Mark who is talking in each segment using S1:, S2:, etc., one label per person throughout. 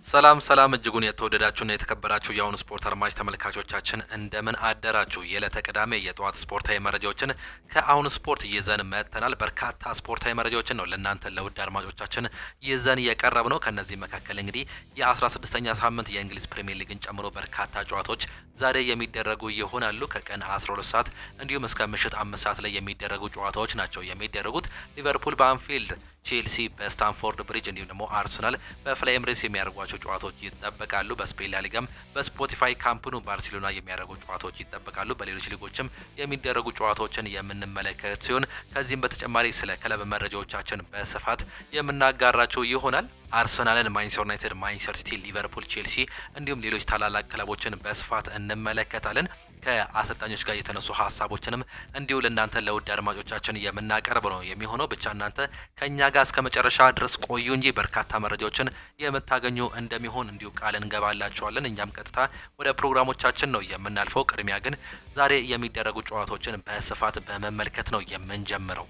S1: ሰላም እጅጉን የተወደዳችሁና የተከበራችሁ የአሁኑ ስፖርት አድማጭ ተመልካቾቻችን እንደምን አደራችሁ። የዕለተ ቅዳሜ የጠዋት ስፖርታዊ መረጃዎችን ከአሁኑ ስፖርት ይዘን መጥተናል። በርካታ ስፖርታዊ መረጃዎችን ነው ለእናንተ ለውድ አድማጮቻችን ይዘን የቀረብ ነው። ከነዚህ መካከል እንግዲህ የ16ኛ ሳምንት የእንግሊዝ ፕሪሚየር ሊግን ጨምሮ በርካታ ጨዋታዎች ዛሬ የሚደረጉ ይሆናሉ። ከቀን 12 ሰዓት እንዲሁም እስከ ምሽት 5 ሰዓት ላይ የሚደረጉ ጨዋታዎች ናቸው የሚደረጉት። ሊቨርፑል በአንፊልድ፣ ቼልሲ በስታንፎርድ ብሪጅ እንዲሁም ደግሞ አርሰናል በፍላይ ኤምሬትስ የሚያደርጓቸው ጨዋታዎች ይጠበቃሉ። በስፔን ላሊጋም በስፖቲፋይ ካምፕኑ ባርሴሎና የሚያደርጉ ጨዋታዎች ይጠበቃሉ። በሌሎች ሊጎችም የሚደረጉ ጨዋታዎችን የምንመለከት ሲሆን ከዚህም በተጨማሪ ስለ ክለብ መረጃዎቻችን በስፋት የምናጋራቸው ይሆናል። አርሰናልን፣ ማንቸስተር ዩናይትድ፣ ማንቸስተር ሲቲ፣ ሊቨርፑል፣ ቼልሲ እንዲሁም ሌሎች ታላላቅ ክለቦችን በስፋት እንመለከታለን። ከአሰልጣኞች ጋር የተነሱ ሀሳቦችንም እንዲሁ ለእናንተ ለውድ አድማጮቻችን የምናቀርብ ነው የሚሆነው። ብቻ እናንተ ከኛ ጋር እስከ መጨረሻ ድረስ ቆዩ እንጂ በርካታ መረጃዎችን የምታገኙ እንደሚሆን እንዲሁ ቃል እንገባላችኋለን። እኛም ቀጥታ ወደ ፕሮግራሞቻችን ነው የምናልፈው። ቅድሚያ ግን ዛሬ የሚደረጉ ጨዋታዎችን በስፋት በመመልከት ነው የምንጀምረው።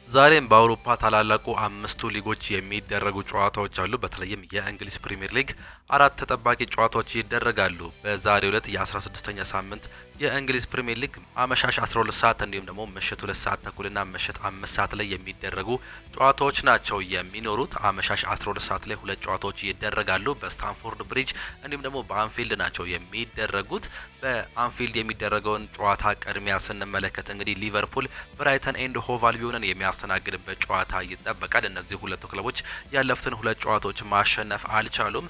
S1: ዛሬም በአውሮፓ ታላላቁ አምስቱ ሊጎች የሚደረጉ ጨዋታዎች አሉ። በተለይም የእንግሊዝ ፕሪሚየር ሊግ አራት ተጠባቂ ጨዋታዎች ይደረጋሉ። በዛሬው ዕለት የ16ኛ ሳምንት የእንግሊዝ ፕሪሚየር ሊግ አመሻሽ 12 ሰዓት እንዲሁም ደግሞ ምሽት 2 ሰዓት ተኩልና ምሽት 5 ሰዓት ላይ የሚደረጉ ጨዋታዎች ናቸው የሚኖሩት። አመሻሽ 12 ሰዓት ላይ ሁለት ጨዋታዎች ይደረጋሉ። በስታንፎርድ ብሪጅ እንዲሁም ደግሞ በአንፊልድ ናቸው የሚደረጉት። በአንፊልድ የሚደረገውን ጨዋታ ቅድሚያ ስንመለከት እንግዲህ ሊቨርፑል ብራይተን ኤንድ ሆቭ አልቢዮንን የሚያስተናግድበት ጨዋታ ይጠበቃል። እነዚህ ሁለቱ ክለቦች ያለፉትን ሁለት ጨዋታዎች ማሸነፍ አልቻሉም።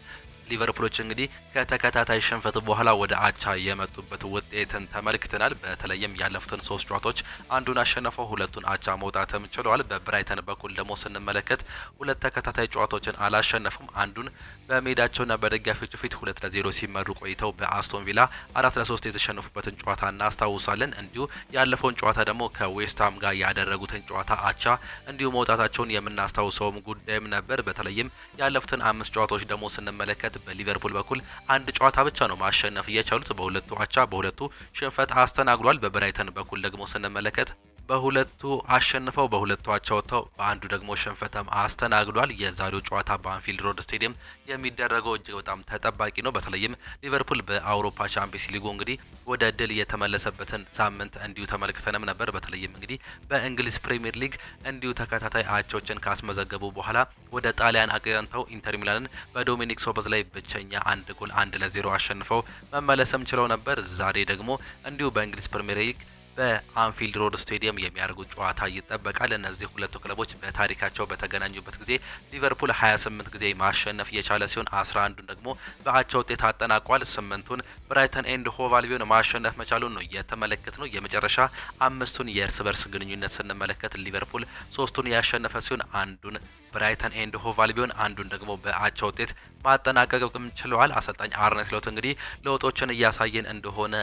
S1: ሊቨርፑሎች እንግዲህ ከተከታታይ ሽንፈት በኋላ ወደ አቻ የመጡበት ውጤትን ተመልክተናል። በተለይም ያለፉትን ሶስት ጨዋታዎች አንዱን አሸነፈው ሁለቱን አቻ መውጣትም ችለዋል። በብራይተን በኩል ደግሞ ስንመለከት ሁለት ተከታታይ ጨዋታዎችን አላሸነፉም። አንዱን በሜዳቸውና በደጋፊዎቹ ፊት 2-0 ሲመሩ ቆይተው በአስቶን ቪላ 4-3 የተሸነፉበትን ጨዋታ እናስታውሳለን። እንዲሁ ያለፈውን ጨዋታ ደግሞ ከዌስትሃም ጋር ያደረጉትን ጨዋታ አቻ እንዲሁ መውጣታቸውን የምናስታውሰውም ጉዳይም ነበር። በተለይም ያለፉትን አምስት ጨዋታዎች ደግሞ ስንመለከት በሊቨርፑል በኩል አንድ ጨዋታ ብቻ ነው ማሸነፍ እየቻሉት። በሁለቱ አቻ በሁለቱ ሽንፈት አስተናግዷል። በብራይተን በኩል ደግሞ ስንመለከት በሁለቱ አሸንፈው በሁለቱ አቻ ወጥተው በአንዱ ደግሞ ሽንፈትም አስተናግዷል። የዛሬው ጨዋታ በአንፊልድ ሮድ ስቴዲየም የሚደረገው እጅግ በጣም ተጠባቂ ነው። በተለይም ሊቨርፑል በአውሮፓ ቻምፒየንስ ሊጉ እንግዲህ ወደ ድል የተመለሰበትን ሳምንት እንዲሁ ተመልክተንም ነበር። በተለይም እንግዲህ በእንግሊዝ ፕሪሚየር ሊግ እንዲሁ ተከታታይ አቻዎችን ካስመዘገቡ በኋላ ወደ ጣሊያን አቅንተው ኢንተር ሚላንን በዶሚኒክ ሶቦዝ ላይ ብቸኛ 1-0 አሸንፈው መመለስም ችለው ነበር። ዛሬ ደግሞ እንዲሁ በእንግሊዝ ፕሪሚየር ሊግ በአንፊልድ ሮድ ስቴዲየም የሚያደርጉት ጨዋታ ይጠበቃል። እነዚህ ሁለቱ ክለቦች በታሪካቸው በተገናኙበት ጊዜ ሊቨርፑል 28 ጊዜ ማሸነፍ የቻለ ሲሆን 11ዱን ደግሞ በአቻ ውጤት አጠናቋል። 8ቱን ብራይተን ኤንድ ሆቭ አልቢዮን ማሸነፍ መቻሉን ነው የተመለከትነው። የመጨረሻ አምስቱን የእርስ በርስ ግንኙነት ስንመለከት ሊቨርፑል 3ቱን ያሸነፈ ሲሆን አንዱን ብራይተን ኤንድ ሆቭ አልቢዮን አንዱን ደግሞ በአቻ ውጤት ማጠናቀቅም ችለዋል። አሰልጣኝ አርነ ስሎት እንግዲህ ለውጦችን እያሳየን እንደሆነ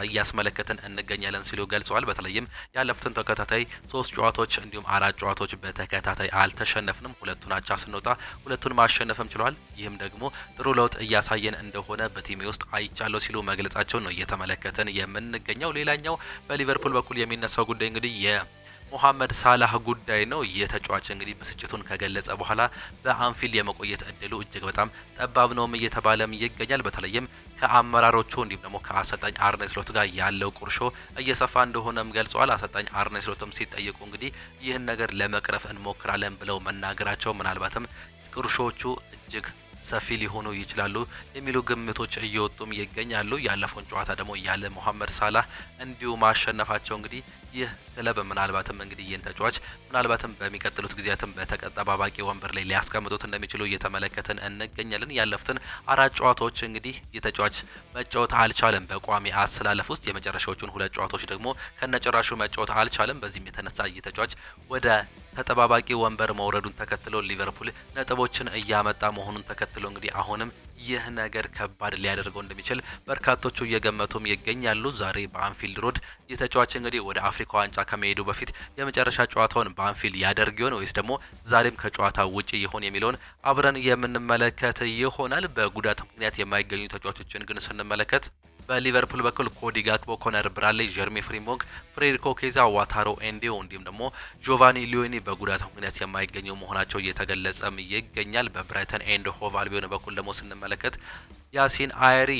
S1: እያስመለከትን እንገኛለን ሲሉ ገልጸዋል። በተለይም ያለፉትን ተከታታይ 3 ጨዋታዎች እንዲሁም 4 ጨዋታዎች በተከታታይ አልተሸነፍንም። ሁለቱን አቻ ስንወጣ ሁለቱን ማሸነፍም ችለዋል። ይህም ደግሞ ጥሩ ለውጥ እያሳየን እንደሆነ በቲሜ ውስጥ አይቻለሁ ሲሉ መግለጻቸውን ነው እየተመለከትን የምንገኘው። ሌላኛው በሊቨርፑል በኩል የሚነሳው ጉዳይ እንግዲህ ሞሐመድ ሳላህ ጉዳይ ነው። የተጫዋች እንግዲህ ብስጭቱን ከገለጸ በኋላ በአንፊልድ የመቆየት እድሉ እጅግ በጣም ጠባብ ነውም እየተባለም ይገኛል። በተለይም ከአመራሮቹ እንዲሁም ደግሞ ከአሰልጣኝ አርነ ስሎት ጋር ያለው ቁርሾ እየሰፋ እንደሆነም ገልጸዋል። አሰልጣኝ አርነ ስሎትም ሲጠየቁ እንግዲህ ይህን ነገር ለመቅረፍ እንሞክራለን ብለው መናገራቸው ምናልባትም ቁርሾቹ እጅግ ሰፊ ሊሆኑ ይችላሉ የሚሉ ግምቶች እየወጡም ይገኛሉ። ያለፈውን ጨዋታ ደግሞ ያለ ሞሐመድ ሳላህ እንዲሁ ማሸነፋቸው እንግዲህ ይህ ክለብ ምናልባትም እንግዲህ ይህን ተጫዋች ምናልባትም በሚቀጥሉት ጊዜያትም በተጠባባቂ ወንበር ላይ ሊያስቀምጡት እንደሚችሉ እየተመለከትን እንገኛለን። ያለፉትን 4 ጨዋታዎች እንግዲህ የተጫዋች መጫወት አልቻለም በቋሚ አሰላለፍ ውስጥ። የመጨረሻዎቹን 2 ጨዋታዎች ደግሞ ከነጭራሹ መጫወት አልቻለም። በዚህም የተነሳ የተጫዋች ወደ ተጠባባቂ ወንበር መውረዱን ተከትሎ ሊቨርፑል ነጥቦችን እያመጣ መሆኑን ተከትሎ እንግዲህ አሁንም ይህ ነገር ከባድ ሊያደርገው እንደሚችል በርካቶቹ እየገመቱም ይገኛሉ። ዛሬ በአንፊልድ ሮድ የተጫዋች እንግዲህ ወደ አፍሪካ ዋንጫ ከመሄዱ በፊት የመጨረሻ ጨዋታውን በአንፊልድ ያደርግ ይሆን ወይስ ደግሞ ዛሬም ከጨዋታ ውጪ ይሆን የሚለውን አብረን የምንመለከት ይሆናል። በጉዳት ምክንያት የማይገኙ ተጫዋቾችን ግን ስንመለከት በሊቨርፑል በኩል ኮዲ ጋክፖ፣ ኮነር ብራድሊ፣ ጀርሚ ፍሪምፖንግ፣ ፍሬድሪኮ ኬዛ፣ ዋታሮ ኤንዲዮ እንዲሁም ደግሞ ጆቫኒ ሊዮኒ በጉዳት ምክንያት የማይገኙ መሆናቸው እየተገለጸም ይገኛል። በብራይተን ኤንድ ሆቭ አልቢዮን በኩል ደግሞ ስንመለከት ያሲን አይሪ፣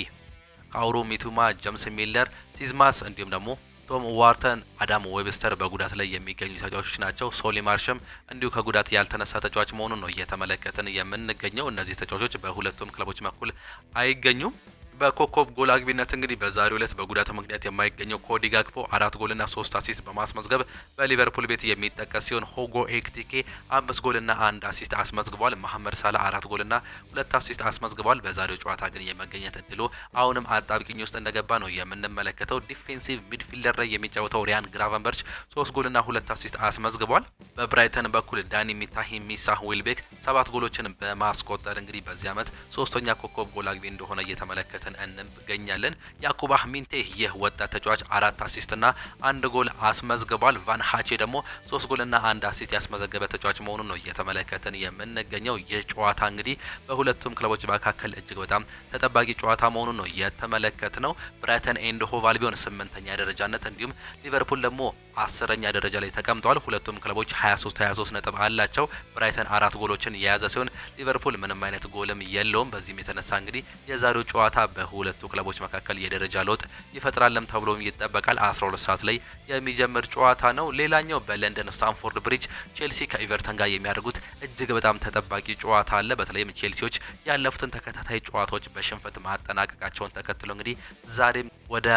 S1: ካውሩ ሚቱማ፣ ጀምስ ሚለር፣ ቲዝማስ እንዲሁም ደግሞ ቶም ዋርተን፣ አዳም ዌብስተር በጉዳት ላይ የሚገኙ ተጫዋቾች ናቸው። ሶሊ ማርሽም እንዲሁ ከጉዳት ያልተነሳ ተጫዋች መሆኑን ነው እየተመለከትን የምንገኘው። እነዚህ ተጫዋቾች በሁለቱም ክለቦች በኩል አይገኙም። በኮከብ ጎል አግቢነት እንግዲህ በዛሬው ዕለት በጉዳት ምክንያት የማይገኘው ኮዲ ጋክፖ 4 ጎልና 3 አሲስት በማስመዝገብ በሊቨርፑል ቤት የሚጠቀስ ሲሆን ሆጎ ኤክቲኬ 5 ጎልና 1 አሲስት አስመዝግቧል። መሐመድ ሳላ 4 ጎልና 2 አሲስት አስመዝግቧል። በዛሬው ጨዋታ ግን የመገኘት እድሉ አሁንም አጣብቂኝ ውስጥ እንደገባ ነው የምንመለከተው። ዲፌንሲቭ ሚድፊልደር ላይ የሚጫወተው ሪያን ግራቨንበርች 3 ጎልና 2 አሲስት አስመዝግቧል። በብራይተን በኩል ዳኒ ሚታሂ ሚሳ ዊልቤክ 7 ጎሎችን በማስቆጠር እንግዲህ በዚህ ዓመት ሶስተኛ ኮከብ ጎል አግቢ እንደሆነ እየተመለከተ እንገኛለን። ያኩባ ሚንቴ ይህ ወጣት ተጫዋች 4 አሲስት እና 1 ጎል አስመዝግቧል። ቫን ሃቼ ደግሞ 3 ጎልና 1 አሲስት ያስመዘገበ ተጫዋች መሆኑን ነው እየተመለከተን የምንገኘው። ይህ ጨዋታ እንግዲህ በሁለቱም ክለቦች መካከል እጅግ በጣም ተጠባቂ ጨዋታ መሆኑን ነው የተመለከትነው። ብራይተን ኤንድ ሆቭ አልቢዮን 8ኛ ደረጃነት እንዲሁም ሊቨርፑል ደግሞ 10ኛ ደረጃ ላይ ተቀምጠዋል። ሁለቱም ክለቦች 23 ነጥብ አላቸው። ብራይተን 4 ጎሎችን የያዘ ሲሆን ሊቨርፑል ምንም አይነት ጎልም የለውም። በዚህም የተነሳ እንግዲህ የዛሬው ጨዋታ በሁለቱ ክለቦች መካከል የደረጃ ለውጥ ይፈጥራልም ተብሎም ይጠበቃል። 12 ሰዓት ላይ የሚጀምር ጨዋታ ነው። ሌላኛው በለንደን ስታንፎርድ ብሪጅ ቼልሲ ከኤቨርተን ጋር የሚያደርጉት እጅግ በጣም ተጠባቂ ጨዋታ አለ። በተለይም ቼልሲዎች ያለፉትን ተከታታይ ጨዋታዎች በሽንፈት ማጠናቀቃቸውን ተከትሎ እንግዲህ ዛሬም ወደ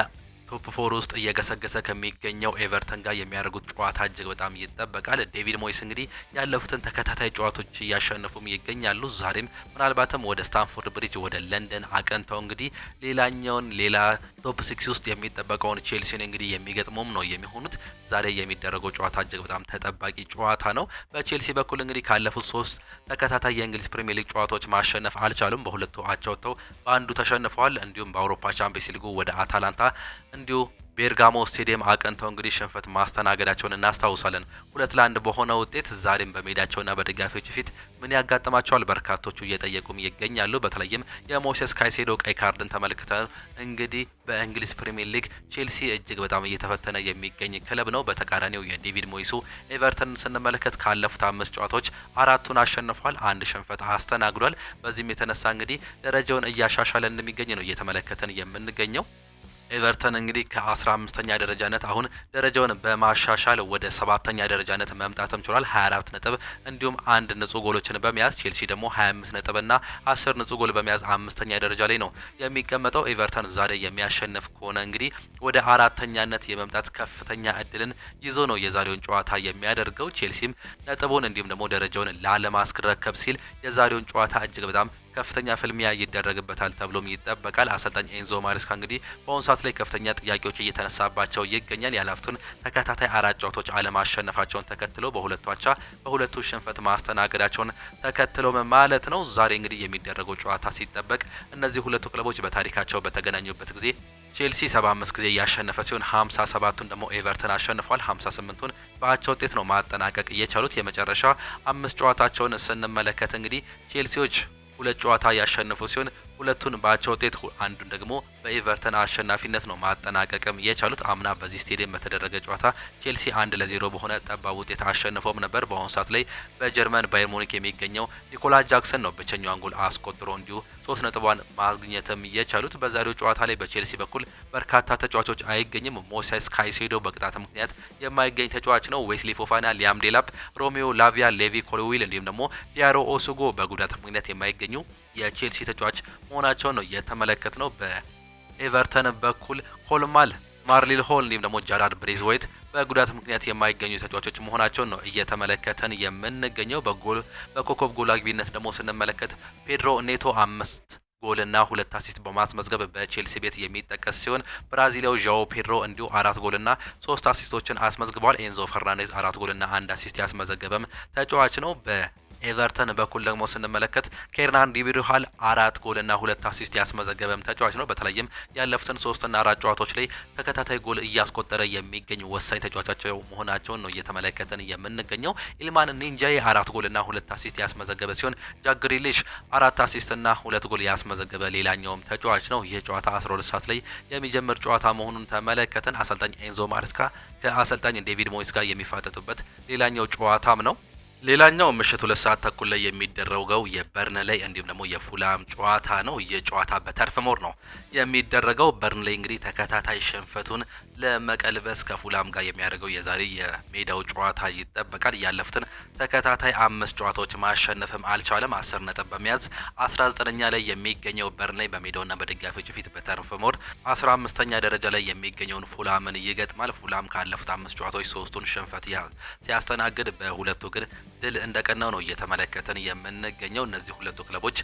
S1: ቶፕ 4 ውስጥ እየገሰገሰ ከሚገኘው ኤቨርተን ጋር የሚያደርጉት ጨዋታ እጅግ በጣም ይጠበቃል። ዴቪድ ሞይስ እንግዲህ ያለፉትን ተከታታይ ጨዋታዎች እያሸነፉም ይገኛሉ። ዛሬም ምናልባትም ወደ ስታንፎርድ ብሪጅ ወደ ለንደን አቀንተው እንግዲህ ሌላ ቶፕ 6 ውስጥ የሚጠበቀውን ቼልሲን እንግዲህ የሚገጥሙም ነው የሚሆኑት። ዛሬ የሚደረገው ጨዋታ እጅግ በጣም ተጠባቂ ጨዋታ ነው። በቼልሲ በኩል እንግዲህ ካለፉት 3 ተከታታይ የእንግሊዝ ፕሪሚየር ሊግ ጨዋታዎች ማሸነፍ አልቻሉም። በሁለቱ አቻ ወጥተው በአንዱ ተሸንፈዋል። እንዲሁም በአውሮፓ ቻምፒየንስ ሊጉ ወደ አታላንታ እንዲሁ ቤርጋሞ ስቴዲየም አቀንተው እንግዲህ ሽንፈት ማስተናገዳቸውን እናስታውሳለን። 2-1 በሆነ ውጤት ዛሬም በሜዳቸውና በደጋፊዎች ፊት ምን ያጋጥማቸዋል በርካቶቹ እየጠየቁም ይገኛሉ። በተለይም የሞሴስ ካይሴዶ ቀይ ካርድን ተመልክተን እንግዲህ በእንግሊዝ ፕሪሚየር ሊግ ቼልሲ እጅግ በጣም እየተፈተነ የሚገኝ ክለብ ነው። በተቃራኒው የዴቪድ ሞይሱ ኤቨርተን ስንመለከት ካለፉት 5 ጨዋታዎች 4ቱን አሸንፏል፣ 1 ሽንፈት አስተናግዷል። በዚህም የተነሳ እንግዲህ ደረጃውን እያሻሻለ እንደሚገኝ ነው እየተመለከተን የምንገኘው። ኤቨርተን እንግዲህ ከ15ኛ ደረጃነት አሁን ደረጃውን በማሻሻል ወደ 7ኛ ደረጃነት መምጣትም ችሏል። 24 ነጥብ እንዲሁም 1 ንጹህ ጎሎችን በመያዝ ቼልሲ ደግሞ 25 ነጥብና 10 ንጹህ ጎል በመያዝ 5ኛ ደረጃ ላይ ነው የሚቀመጠው። ኤቨርተን ዛሬ የሚያሸንፍ ከሆነ እንግዲህ ወደ 4ኛነት የመምጣት ከፍተኛ እድልን ይዞ ነው የዛሬውን ጨዋታ የሚያደርገው። ቼልሲም ነጥቡን እንዲሁም ደግሞ ደረጃውን ላለማስረከብ ሲል የዛሬውን ጨዋታ እጅግ በጣም ከፍተኛ ፍልሚያ ይደረግበታል ተብሎም ይጠበቃል። አሰልጣኝ ኤንዞ ማሬስካ እንግዲህ በአሁኑ ሰዓት ላይ ከፍተኛ ጥያቄዎች እየተነሳባቸው ይገኛል። ያለፉትን ተከታታይ 4 ጨዋታዎች አለማሸነፋቸውን ተከትሎ በሁለቱ ሽንፈት ማስተናገዳቸውን ተከትሎ ማለት ነው። ዛሬ እንግዲህ የሚደረገው ጨዋታ ሲጠበቅ እነዚህ ሁለቱ ክለቦች በታሪካቸው በተገናኙበት ጊዜ ቼልሲ 75 ጊዜ ያሸነፈ ሲሆን 57ቱን ደግሞ ኤቨርተን አሸንፏል። 58ቱን በአቻ ውጤት ነው ማጠናቀቅ እየቻሉት። የመጨረሻ 5 ጨዋታቸውን ስንመለከት እንግዲህ ቼልሲዎች 2 ጨዋታ ያሸነፉ ሲሆን 2ቱን በአቻ ውጤት አንዱን ደግሞ በኤቨርተን አሸናፊነት ነው ማጠናቀቅም የቻሉት። አምና በዚህ ስቴዲየም በተደረገ ጨዋታ ቼልሲ 1-0 በሆነ ጠባብ ውጤት አሸንፎም ነበር። በአሁኑ ሰዓት ላይ በጀርመን ባየር ሙኒክ የሚገኘው ኒኮላስ ጃክሰን ነው ብቸኛውን ጎል አስቆጥሮ እንዲሁ 3 ነጥቧን ማግኘትም የቻሉት። በዛሬው ጨዋታ ላይ በቼልሲ በኩል በርካታ ተጫዋቾች አይገኝም። ሞሴስ ካይሴዶ በቅጣት ምክንያት የማይገኝ ተጫዋች ነው። ዌስሊ ፎፋና፣ ሊያም ዴላፕ፣ ሮሜዮ ላቪያ፣ ሌቪ ኮልዊል እንዲሁም ደግሞ ዲያሮ ኦሱጎ በጉዳት ምክንያት የማይገኙ የቼልሲ ተጫዋች መሆናቸውን ነው የተመለከት ነው። በኤቨርተን በኩል ኮልማል፣ ማርሊል ሆል እንዲሁም ደግሞ ጃራድ ብሬዝዌይት በጉዳት ምክንያት የማይገኙ ተጫዋቾች መሆናቸውን ነው እየተመለከተን የምንገኘው። በኮከብ ጎል አግቢነት ደግሞ ስንመለከት ፔድሮ ኔቶ 5 ጎልና 2 አሲስት በማስመዝገብ በቼልሲ ቤት የሚጠቀስ ሲሆን ብራዚሊያው ዣኦ ፔድሮ እንዲሁ 4 ጎልና 3 አሲስቶችን አስመዝግቧል። ኤንዞ ፈርናንዴዝ 4 ጎልና 1 አሲስት ያስመዘገበም ተጫዋች ነው። ኤቨርተን በኩል ደግሞ ስንመለከት ኬርናን ዲቪሩሃል 4 ጎልና 2 አሲስት ያስመዘገበም ተጫዋች ነው። በተለይም ያለፉትን 3 እና 4 ጨዋታዎች ላይ ተከታታይ ጎል እያስቆጠረ የሚገኝ ወሳኝ ተጫዋቻቸው መሆናቸውን ነው እየተመለከተን የምንገኘው። ኢልማን ኒንጃይ 4 ጎልና 2 አሲስት ያስመዘገበ ሲሆን ጃክ ግሪሊሽ 4 አሲስት እና 2 ጎል ያስመዘገበ ሌላኛውም ተጫዋች ነው። ይህ ጨዋታ 12 ሰዓት ላይ የሚጀምር ጨዋታ መሆኑን ተመለከተን። አሰልጣኝ ኤንዞ ማሬስካ ከአሰልጣኝ ዴቪድ ሞይስ ጋር የሚፋጠጡበት ሌላኛው ጨዋታም ነው። ሌላኛው ምሽት 2 ሰዓት ተኩል ላይ የሚደረገው የበርንሌይ እንዲሁም ደግሞ የፉላም ጨዋታ ነው። የጨዋታ በተርፍ ሞር ነው የሚደረገው። በርንሌይ እንግዲህ ተከታታይ ሽንፈቱን ለመቀልበስ ከፉላም ጋር የሚያደርገው የዛሬ የሜዳው ጨዋታ ይጠበቃል። ያለፉትን ተከታታይ 5 ጨዋታዎች ማሸነፍም አልቻለም። 10 ነጥብ በመያዝ 19ኛ ላይ የሚገኘው በርንሌይ በሜዳውና በደጋፊዎች ፊት በተርፍ ሞር 15ኛ ደረጃ ላይ የሚገኘውን ፉላምን ይገጥማል። ፉላም ካለፉት 5 ጨዋታዎች 3ቱን ሽንፈት ሲያስተናግድ በሁለቱ ግን ድል እንደቀናው ነው እየተመለከተን የምንገኘው። እነዚህ ሁለቱ ክለቦች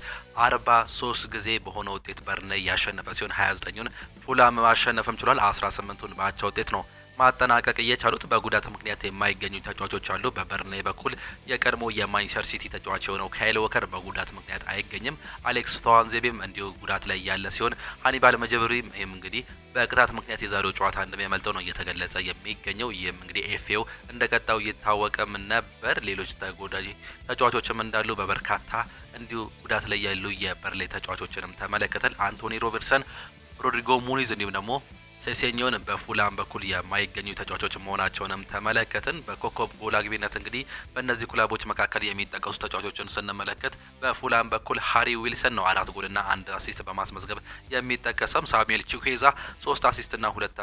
S1: 43 ጊዜ በሆነ ውጤት በርንሌይ ያሸነፈ ሲሆን 29ን ፉላም ማሸነፍም ችሏል። 18ቱን በአቻ ውጤት ነው ማጠናቀቅ እየቻሉት። በጉዳት ምክንያት የማይገኙ ተጫዋቾች አሉ። በበርንሌይ በኩል የቀድሞ የማንቸስተር ሲቲ ተጫዋች የሆነው ካይል ወከር በጉዳት ምክንያት አይገኝም። አሌክስ ተዋንዜቤም እንዲሁ ጉዳት ላይ ያለ ሲሆን ሃኒባል መጀብሪም ይህም እንግዲህ በቅጣት ምክንያት የዛሬው ጨዋታ እንደሚያመልጠው ነው እየተገለጸ የሚገኘው። ይህም እንግዲህ ኤፍኤው እንደቀጣው ይታወቅም ነበር። ሌሎች ተጎዳጅ ተጫዋቾችም እንዳሉ በበርካታ እንዲሁ ጉዳት ላይ ያሉ የበርንሌይ ተጫዋቾችንም ተመለከተን። አንቶኒ ሮበርትሰን፣ ሮድሪጎ ሙኒዝ እንዲሁም ደግሞ ሴሴኞን በፉላም በኩል የማይገኙ ተጫዋቾች መሆናቸውንም ተመለከትን። በኮከብ ጎል አግቢነት እንግዲህ በእነዚህ ክለቦች መካከል የሚጠቀሱ ተጫዋቾችን ስንመለከት በፉላም በኩል ሃሪ ዊልሰን ነው 4 ጎልና 1 አሲስት በማስመዝገብ የሚጠቀሰም። ሳሙኤል ቺኩዌዛ 3 አሲስትና 2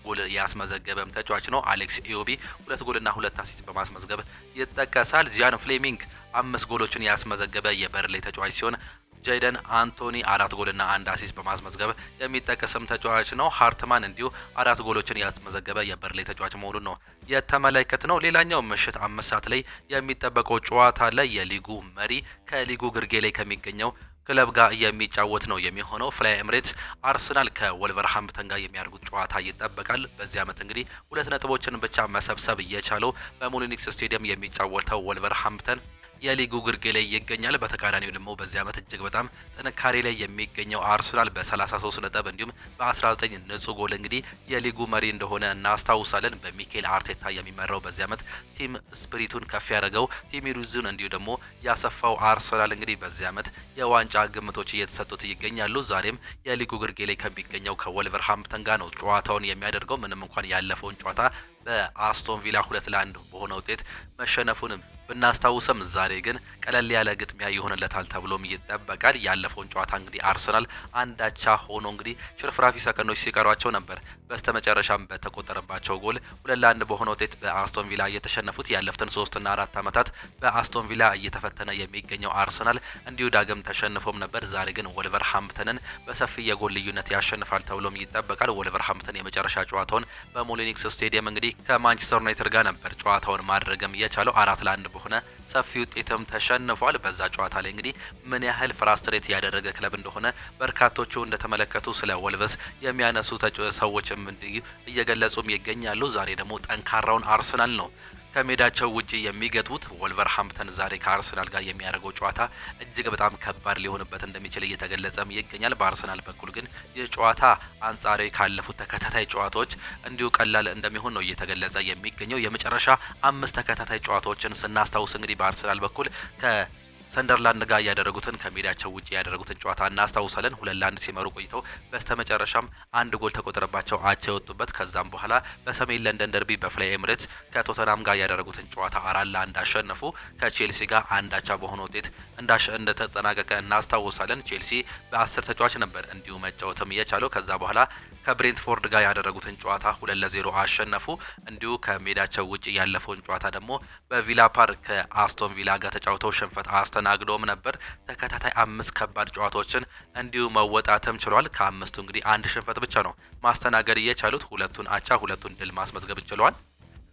S1: ጎል ያስመዘገበም ተጫዋች ነው። አሌክስ ኢዮቢ 2 ጎልና 2 አሲስት በማስመዝገብ ይጠቀሳል። ዚያን ፍሌሚንግ 5 ጎሎችን ያስመዘገበ የበርንሌይ ተጫዋች ሲሆን ጄደን አንቶኒ 4 ጎልና 1 አሲስት በማስመዝገብ የሚጠቀስም ተጫዋች ነው። ሃርትማን እንዲሁ 4 ጎሎችን ያስመዘገበ የበርንሌይ ተጫዋች መሆኑን ነው የተመለከትነው። ሌላኛው ምሽት 5 ሰዓት ላይ የሚጠበቀው ጨዋታ ላይ የሊጉ መሪ ከሊጉ ግርጌ ላይ ከሚገኘው ክለብ ጋር የሚጫወት ነው የሚሆነው። ፍላይ ኤምሬትስ አርሰናል ከወልቨርሃምፕተን ጋር የሚያደርጉት ጨዋታ ይጠበቃል። በዚህ ዓመት እንግዲህ 2 ነጥቦችን ብቻ መሰብሰብ እየቻለው በሙሊኒክስ ስቴዲየም የሚጫወተው ወልቨርሃምፕተን የሊጉ ግርጌ ላይ ይገኛል። በተቃራኒው ደግሞ በዚህ ዓመት እጅግ በጣም ጥንካሬ ላይ የሚገኘው አርሰናል በ33 ነጥብ እንዲሁም በ19 ንጹህ ጎል እንግዲህ የሊጉ መሪ እንደሆነ እናስታውሳለን። በሚኬል አርቴታ የሚመራው በዚህ ዓመት ቲም ስፕሪቱን ከፍ ያደረገው ቲም ሩዝን እንዲሁ ደግሞ ያሰፋው አርሰናል እንግዲህ በዚህ ዓመት የዋንጫ ግምቶች እየተሰጡት ይገኛሉ። ዛሬም የሊጉ ግርጌ ላይ ከሚገኘው ከወልቨርሃምፕተን ጋር ነው ጨዋታውን የሚያደርገው። ምንም እንኳን ያለፈውን ጨዋታ በአስቶን ቪላ 2-1 በሆነ ውጤት መሸነፉንም ብናስታውሰም ዛሬ ግን ቀለል ያለ ግጥሚያ ይሆንለታል ተብሎም ይጠበቃል። ያለፈውን ጨዋታ እንግዲህ አርሰናል አንዳቻ ሆኖ እንግዲህ ሽርፍራፊ ሰከንዶች ሲቀሯቸው ነበር በስተመጨረሻም በተቆጠረባቸው ጎል 2-1 በሆነ ውጤት በአስቶን ቪላ እየተሸነፉት። ያለፉትን 3 እና 4 ዓመታት በአስቶን ቪላ እየተፈተነ የሚገኘው አርሰናል እንዲሁ ዳግም ተሸንፎም ነበር። ዛሬ ግን ወልቨርሃምፕተንን በሰፊ የጎል ልዩነት ያሸንፋል ተብሎም ይጠበቃል። ወልቨርሃምፕተን የመጨረሻ ጨዋታውን በሙሊኒክስ ስቴዲየም እንግዲህ ከማንቸስተር ዩናይትድ ጋር ነበር ጨዋታውን ማድረግም የቻለው 4-1 በሆነ ሰፊ ውጤትም ተሸንፏል። በዛ ጨዋታ ላይ እንግዲህ ምን ያህል ፍራስትሬት ያደረገ ክለብ እንደሆነ በርካቶቹ እንደተመለከቱ ስለ ወልቨስ የሚያነሱ ሰዎችም እየገለጹም ይገኛሉ። ዛሬ ደግሞ ጠንካራውን አርሰናል ነው ከሜዳቸው ውጪ የሚገጥሙት። ወልቨርሃምፕተን ዛሬ ከአርሰናል ጋር የሚያደርገው ጨዋታ እጅግ በጣም ከባድ ሊሆንበት እንደሚችል እየተገለጸም ይገኛል። በአርሰናል በኩል ግን ይህ ጨዋታ አንጻራዊ ካለፉት ተከታታይ ጨዋታዎች እንዲሁ ቀላል እንደሚሆን ነው እየተገለጸ የሚገኘው። የመጨረሻ 5 ተከታታይ ጨዋታዎችን ስናስታውስ እንግዲህ በአርሰናል በኩል ሰንደርላንድ ጋር ያደረጉትን ከሜዳቸው ውጪ ያደረጉትን ጨዋታ እናስታውሳለን። 2-1 ሲመሩ ቆይተው በስተመጨረሻም 1 ጎል ተቆጠረባቸው አቻ የወጡበት። ከዛም በኋላ በሰሜን ለንደን ደርቢ በፍላይ ኤምሬትስ ከቶተናም ጋር ያደረጉትን ጨዋታ 4-1 አሸነፉ። ከቼልሲ ጋር 1 አቻ በሆነ ውጤት እንደተጠናቀቀ እናስታውሳለን። ቼልሲ በ10 ተጫዋች ነበር እንዲሁ መጫወትም የቻለው። ከዛ በኋላ ከብሬንትፎርድ ጋር ያደረጉትን ጨዋታ 2-0 አሸነፉ። እንዲሁ ከሜዳቸው ውጪ ያለፈውን ጨዋታ ደግሞ በቪላ ፓርክ ከአስቶን ቪላ ጋር ተጫውተው ሽንፈት አስተናግዶም ነበር። ተከታታይ 5 ከባድ ጨዋታዎችን እንዲሁ መወጣትም ችሏል። ከ5ቱ እንግዲህ 1 ሽንፈት ብቻ ነው ማስተናገድ የቻሉት። 2ቱን አቻ 2ቱን ድል ማስመዝገብ ችለዋል።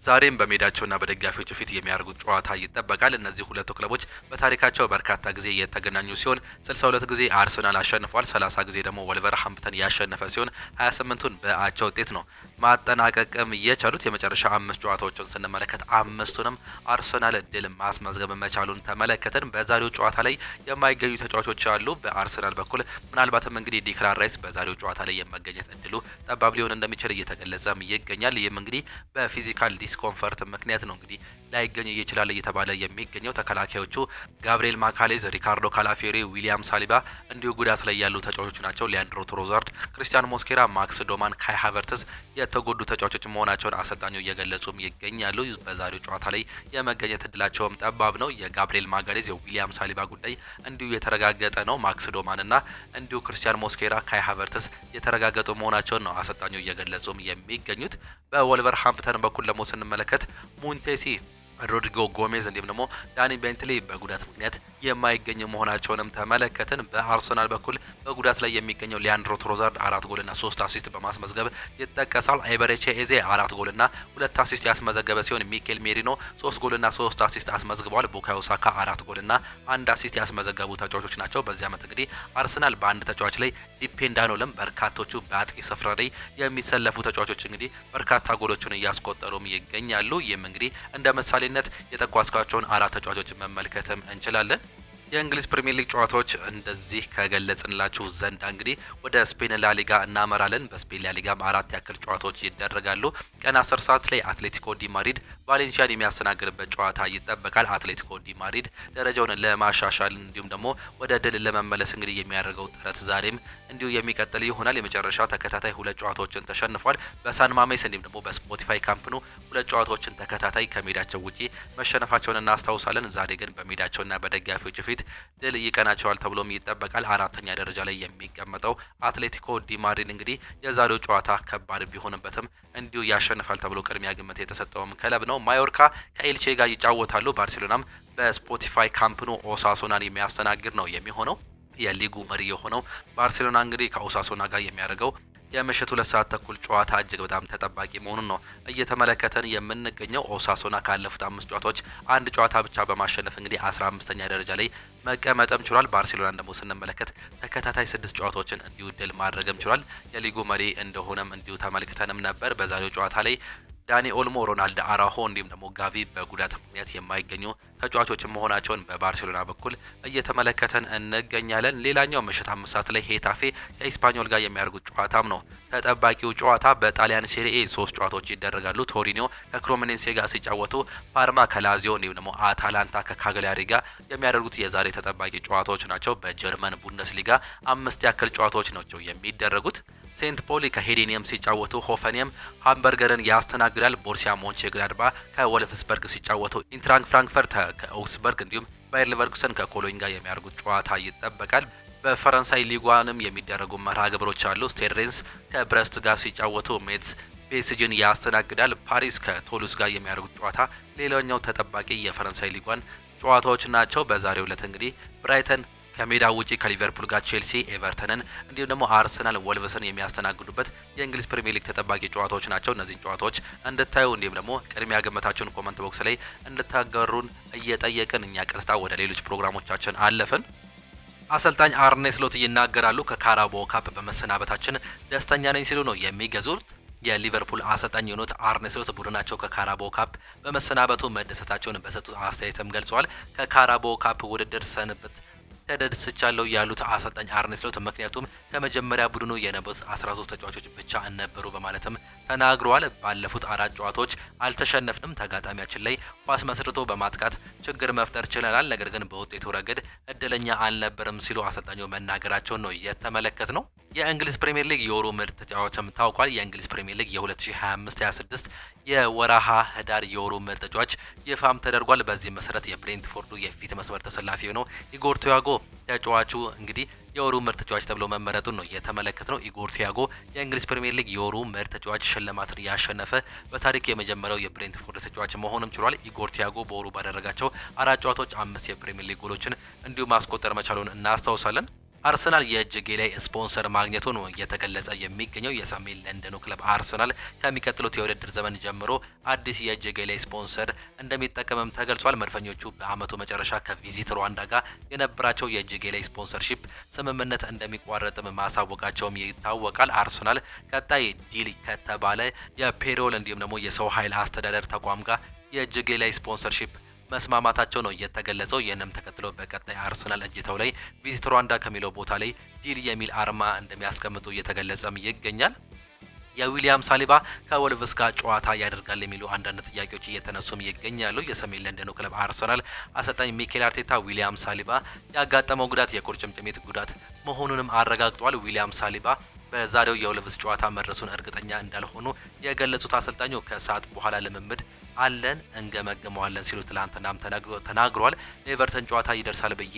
S1: ዛሬም በሜዳቸውና በደጋፊዎች ፊት የሚያደርጉት ጨዋታ ይጠበቃል። እነዚህ ሁለቱ ክለቦች በታሪካቸው በርካታ ጊዜ የተገናኙ ሲሆን 62 ጊዜ አርሰናል አሸንፏል፣ 30 ጊዜ ደግሞ ወልቨርሃምፕተን ያሸነፈ ሲሆን 28ቱን በአቻ ውጤት ነው ማጠናቀቅም የቻሉት። የመጨረሻ 5 ጨዋታዎችን ስንመለከት 5ቱንም አርሰናል ድል ማስመዝገብ መቻሉን ተመለከተን። በዛሬው ጨዋታ ላይ የማይገኙ ተጫዋቾች አሉ። በአርሰናል በኩል ምናልባትም እንግዲህ ዲክላን ራይስ በዛሬው ጨዋታ ላይ የመገኘት እድሉ ጠባብ ሊሆን እንደሚችል እየተገለጸም ይገኛል። ይህም እንግዲህ በፊዚካል ዲስኮንፈርት ምክንያት ነው እንግዲህ ላይገኝ ይችላል እየተባለ የሚገኘው። ተከላካዮቹ ጋብሪኤል ማካሌዝ፣ ሪካርዶ ካላፊዮሪ፣ ዊሊያም ሳሊባ እንዲሁ ጉዳት ላይ ያሉ ተጫዋቾች ናቸው። ሊያንድሮ ትሮዛርድ፣ ክሪስቲያን ሞስኬራ፣ ማክስ ዶማን፣ ካይ ሃቨርትዝ የተጎዱ ተጫዋቾች መሆናቸውን አሰልጣኙ እየገለጹም ይገኛሉ። በዛሬው ጨዋታ ላይ የመገኘት እድላቸውም ጠባብ ነው። የጋብሪኤል ማጋሌዝ፣ የዊሊያም ሳሊባ ጉዳይ እንዲሁ የተረጋገጠ ነው። ማክስ ዶማን እና እንዲሁ ክሪስቲያን ሞስኬራ፣ ካይ ሃቨርትዝ የተረጋገጡ መሆናቸውን ነው አሰልጣኙ እየገለጹም የሚገኙት። በወልቨርሃምፕተን በኩል ደግሞ ስንመለከት ሙንቴሲ፣ ሮድሪጎ ጎሜዝ እንዲሁም ደግሞ ዳኒ ቤንትሊ በጉዳት ምክንያት የማይገኙ መሆናቸውንም ተመለከትን። በአርሰናል በኩል በጉዳት ላይ የሚገኘው ሊያንድሮ ትሮዛርድ 4 ጎልና 3 አሲስት በማስመዝገብ ይጠቀሳል። አይበሬቼ ኤዜ 4 ጎልና 2 አሲስት ያስመዘገበ ሲሆን ሚኬል ሜሪኖ 3 ጎልና 3 አሲስት አስመዝግበዋል። ቡካዮ ሳካ 4 ጎልና 1 አሲስት ያስመዘገቡ ተጫዋቾች ናቸው። በዚህ ዓመት እንግዲህ አርሰናል በአንድ ተጫዋች ላይ ዲፔንድ አንሆንም። በርካቶቹ በአጥቂ ስፍራ ላይ የሚሰለፉ ተጫዋቾች እንግዲህ በርካታ ጎሎችን እያስቆጠሩም ይገኛሉ። ይህም እንግዲህ እንደ ምሳሌነት የጠቋስኳቸውን 4 ተጫዋቾችን መመልከትም እንችላለን። የእንግሊዝ ፕሪሚየር ሊግ ጨዋታዎች እንደዚህ ከገለጽንላችሁ ዘንድ እንግዲህ ወደ ስፔን ላሊጋ እናመራለን። በስፔን ላሊጋም 4 ያክል ጨዋታዎች ይደረጋሉ። ቀን 10 ሰዓት ላይ አትሌቲኮ ዲ ማድሪድ ቫሌንሲያን የሚያስተናግድበት ጨዋታ ይጠበቃል። አትሌቲኮ ዲ ማድሪድ ደረጃውን ለማሻሻል እንዲሁም ደግሞ ወደ ድል ለመመለስ እንግዲህ የሚያደርገው ጥረት ዛሬም እንዲሁ የሚቀጥል ይሆናል። የመጨረሻ ተከታታይ 2 ጨዋታዎችን ተሸንፏል። በሳን ማሜስ እንዲሁም ደግሞ በስፖቲፋይ ካምፕኑ 2 ጨዋታዎችን ተከታታይ ከሜዳቸው ውጪ መሸነፋቸውን እናስታውሳለን። ዛሬ ግን በሜዳቸውና በደጋፊዎች ፊት ድል ይቀናቸዋል ተብሎም ይጠበቃል። 4ኛ ደረጃ ላይ የሚቀመጠው አትሌቲኮ ዲ ማድሪድ እንግዲህ የዛሬው ጨዋታ ከባድ ቢሆንበትም እንዲሁ ያሸንፋል ተብሎ ቅድሚያ ግምት የተሰጠውም ክለብ ነው። ማዮርካ ከኤልቼ ጋር ይጫወታሉ። ባርሴሎናም በስፖቲፋይ ካምፕኑ ኦሳሶናን የሚያስተናግድ ነው የሚሆነው። የሊጉ መሪ የሆነው ባርሴሎና እንግዲህ ከኦሳሶና ጋር የሚያደርገው የምሽቱ 2 ሰዓት ተኩል ጨዋታ እጅግ በጣም ተጠባቂ መሆኑን ነው እየተመለከተን የምንገኘው። ኦሳሶና ካለፉት 5 ጨዋታዎች 1 ጨዋታ ብቻ በማሸነፍ እንግዲህ 15ኛ ደረጃ ላይ መቀመጥም ችሏል። ባርሴሎናን ደግሞ ስንመለከት ተከታታይ 6 ጨዋታዎችን እንዲሁ ድል ማድረግም ችሏል። የሊጉ መሪ እንደሆነም እንዲሁ ተመልክተንም ነበር። በዛሬው ጨዋታ ላይ ዳኒ ኦልሞ፣ ሮናልዶ አራሆ እንዲሁም ደግሞ ጋቪ በጉዳት ምክንያት የማይገኙ ተጫዋቾች መሆናቸውን በባርሴሎና በኩል እየተመለከተን እንገኛለን። ሌላኛው ምሽት 5 ሰዓት ላይ ሄታፌ ከኢስፓኞል ጋር የሚያደርጉት ጨዋታም ነው ተጠባቂው ጨዋታ። በጣሊያን ሴሪኤ 3 ጨዋታዎች ይደረጋሉ። ቶሪኒዮ ከክሮሞኔንሴ ጋር ሲጫወቱ፣ ፓርማ ከላዚዮ እንዲሁም ደግሞ አታላንታ ከካግሊያሪ ጋር የሚያደርጉት የዛሬ ተጠባቂ ጨዋታዎች ናቸው። በጀርመን ቡንደስሊጋ 5 ያክል ጨዋታዎች ናቸው የሚደረጉት። ሴንት ፖሊ ከሄዴኒየም ሲጫወቱ፣ ሆፈኒየም ሃምበርገርን ያስተናግዳል። ቦርሲያ ሞንቼግላድባ ከወልፍስበርግ ሲጫወቱ፣ ኢንትራንክ ፍራንክፈርት ከአውግስበርግ እንዲሁም ባየር ሌቨርኩሰን ከኮሎኝ ጋር የሚያደርጉት ጨዋታ ይጠበቃል። በፈረንሳይ ሊጓንም የሚደረጉ መርሃ ግብሮች አሉ። ስቴድ ሬንስ ከብረስት ጋር ሲጫወቱ፣ ሜትስ ፔስጂን ያስተናግዳል። ፓሪስ ከቶሉስ ጋር የሚያደርጉት ጨዋታ ሌላኛው ተጠባቂ የፈረንሳይ ሊጓን ጨዋታዎች ናቸው። በዛሬው ዕለት እንግዲህ ብራይተን ከሜዳ ውጪ ከሊቨርፑል ጋር፣ ቼልሲ ኤቨርተንን እንዲሁም ደግሞ አርሰናል ወልቭስን የሚያስተናግዱበት የእንግሊዝ ፕሪሚየር ሊግ ተጠባቂ ጨዋታዎች ናቸው። እነዚህን ጨዋታዎች እንድታዩ እንዲሁም ደግሞ ቅድሚያ ግምታችሁን ኮመንት ቦክስ ላይ እንድታጋሩን እየጠየቅን እኛ ቀጥታ ወደ ሌሎች ፕሮግራሞቻችን አለፍን። አሰልጣኝ አርኔ ስሎት ይናገራሉ። ከካራባኦ ካፕ በመሰናበታችን ደስተኛ ነኝ ሲሉ ነው የሚገዙት። የሊቨርፑል አሰልጣኝ የሆኑት አርኔ ስሎት ቡድናቸው ከካራባኦ ካፕ በመሰናበቱ መደሰታቸውን በሰጡት አስተያየትም ገልጸዋል። ከካራባኦ ካፕ ውድድር ሰንበት ተደስቻለሁ ያሉት አሰልጣኝ አርኔ ስሎት ምክንያቱም ከመጀመሪያ ቡድኑ የነበሩት 13 ተጫዋቾች ብቻ ነበሩ በማለትም ተናግረዋል። ባለፉት 4 ጨዋታዎች አልተሸነፍንም፣ ተጋጣሚያችን ላይ ኳስ መስርቶ በማጥቃት ችግር መፍጠር ችለናል፣ ነገር ግን በውጤቱ ረገድ እድለኛ አልነበረም ሲሉ አሰልጣኙ መናገራቸውን ነው የተመለከት ነው። የእንግሊዝ ፕሪሚየር ሊግ የወሩ ምርጥ ተጫዋችም ታውቋል። የእንግሊዝ ፕሪሚየር ሊግ የ2025-26 የወራሃ ህዳር የወሩ ምርጥ ተጫዋች ይፋም ተደርጓል። በዚህ መሰረት የብሬንትፎርዱ የፊት መስመር ተሰላፊ የሆነው ኢጎር ቲያጎ ተጫዋቹ እንግዲህ የወሩ ምርጥ ተጫዋች ተብሎ መመረጡን ነው የተመለከትነው። ኢጎር ቲያጎ የእንግሊዝ ፕሪሚየር ሊግ የወሩ ምርጥ ተጫዋች ሽልማትን ያሸነፈ በታሪክ የመጀመሪያው የብሬንትፎርድ ተጫዋች መሆንም ችሏል። ኢጎር ቲያጎ በወሩ ባደረጋቸው 4 ጨዋታዎች 5 የፕሪሚየር ሊግ ጎሎችን እንዲሁ ማስቆጠር መቻሉን እናስታውሳለን። አርሰናል የእጅጌ ላይ ስፖንሰር ማግኘቱ ነው እየተገለጸ የሚገኘው። የሰሜን ለንደኑ ክለብ አርሰናል ከሚቀጥሉት የውድድር ዘመን ጀምሮ አዲስ የእጅጌ ላይ ስፖንሰር እንደሚጠቀምም ተገልጿል። መድፈኞቹ በአመቱ መጨረሻ ከቪዚት ሩዋንዳ ጋር የነበራቸው የእጅጌ ላይ ስፖንሰርሺፕ ስምምነት እንደሚቋረጥም ማሳወቃቸውም ይታወቃል። አርሰናል ቀጣይ ዲል ከተባለ የፔሮል እንዲሁም ደግሞ የሰው ኃይል አስተዳደር ተቋም ጋር የእጅጌ ላይ ስፖንሰርሺፕ መስማማታቸው ነው የተገለጸው። ይህንም ተከትሎ በቀጣይ አርሰናል እጅታው ላይ ቪዚት ሩዋንዳ ከሚለው ቦታ ላይ ዲል የሚል አርማ እንደሚያስቀምጡ እየተገለጸም ይገኛል። የዊሊያም ሳሊባ ከወልቭስ ጋር ጨዋታ ያደርጋል የሚሉ አንዳንድ ጥያቄዎች እየተነሱም ይገኛሉ። የሰሜን ለንደኑ ክለብ አርሰናል አሰልጣኝ ሚኬል አርቴታ ዊሊያም ሳሊባ ያጋጠመው ጉዳት የቁርጭምጭሚት ጉዳት መሆኑንም አረጋግጧል። ዊሊያም ሳሊባ በዛሬው የወልቭስ ጨዋታ መድረሱን እርግጠኛ እንዳልሆኑ የገለጹት አሰልጣኙ ከሰዓት በኋላ ልምምድ አለን እንገመግመዋለን ሲሉ ትላንትናም ተናግሯል። ኤቨርተን ጨዋታ ይደርሳል ብዬ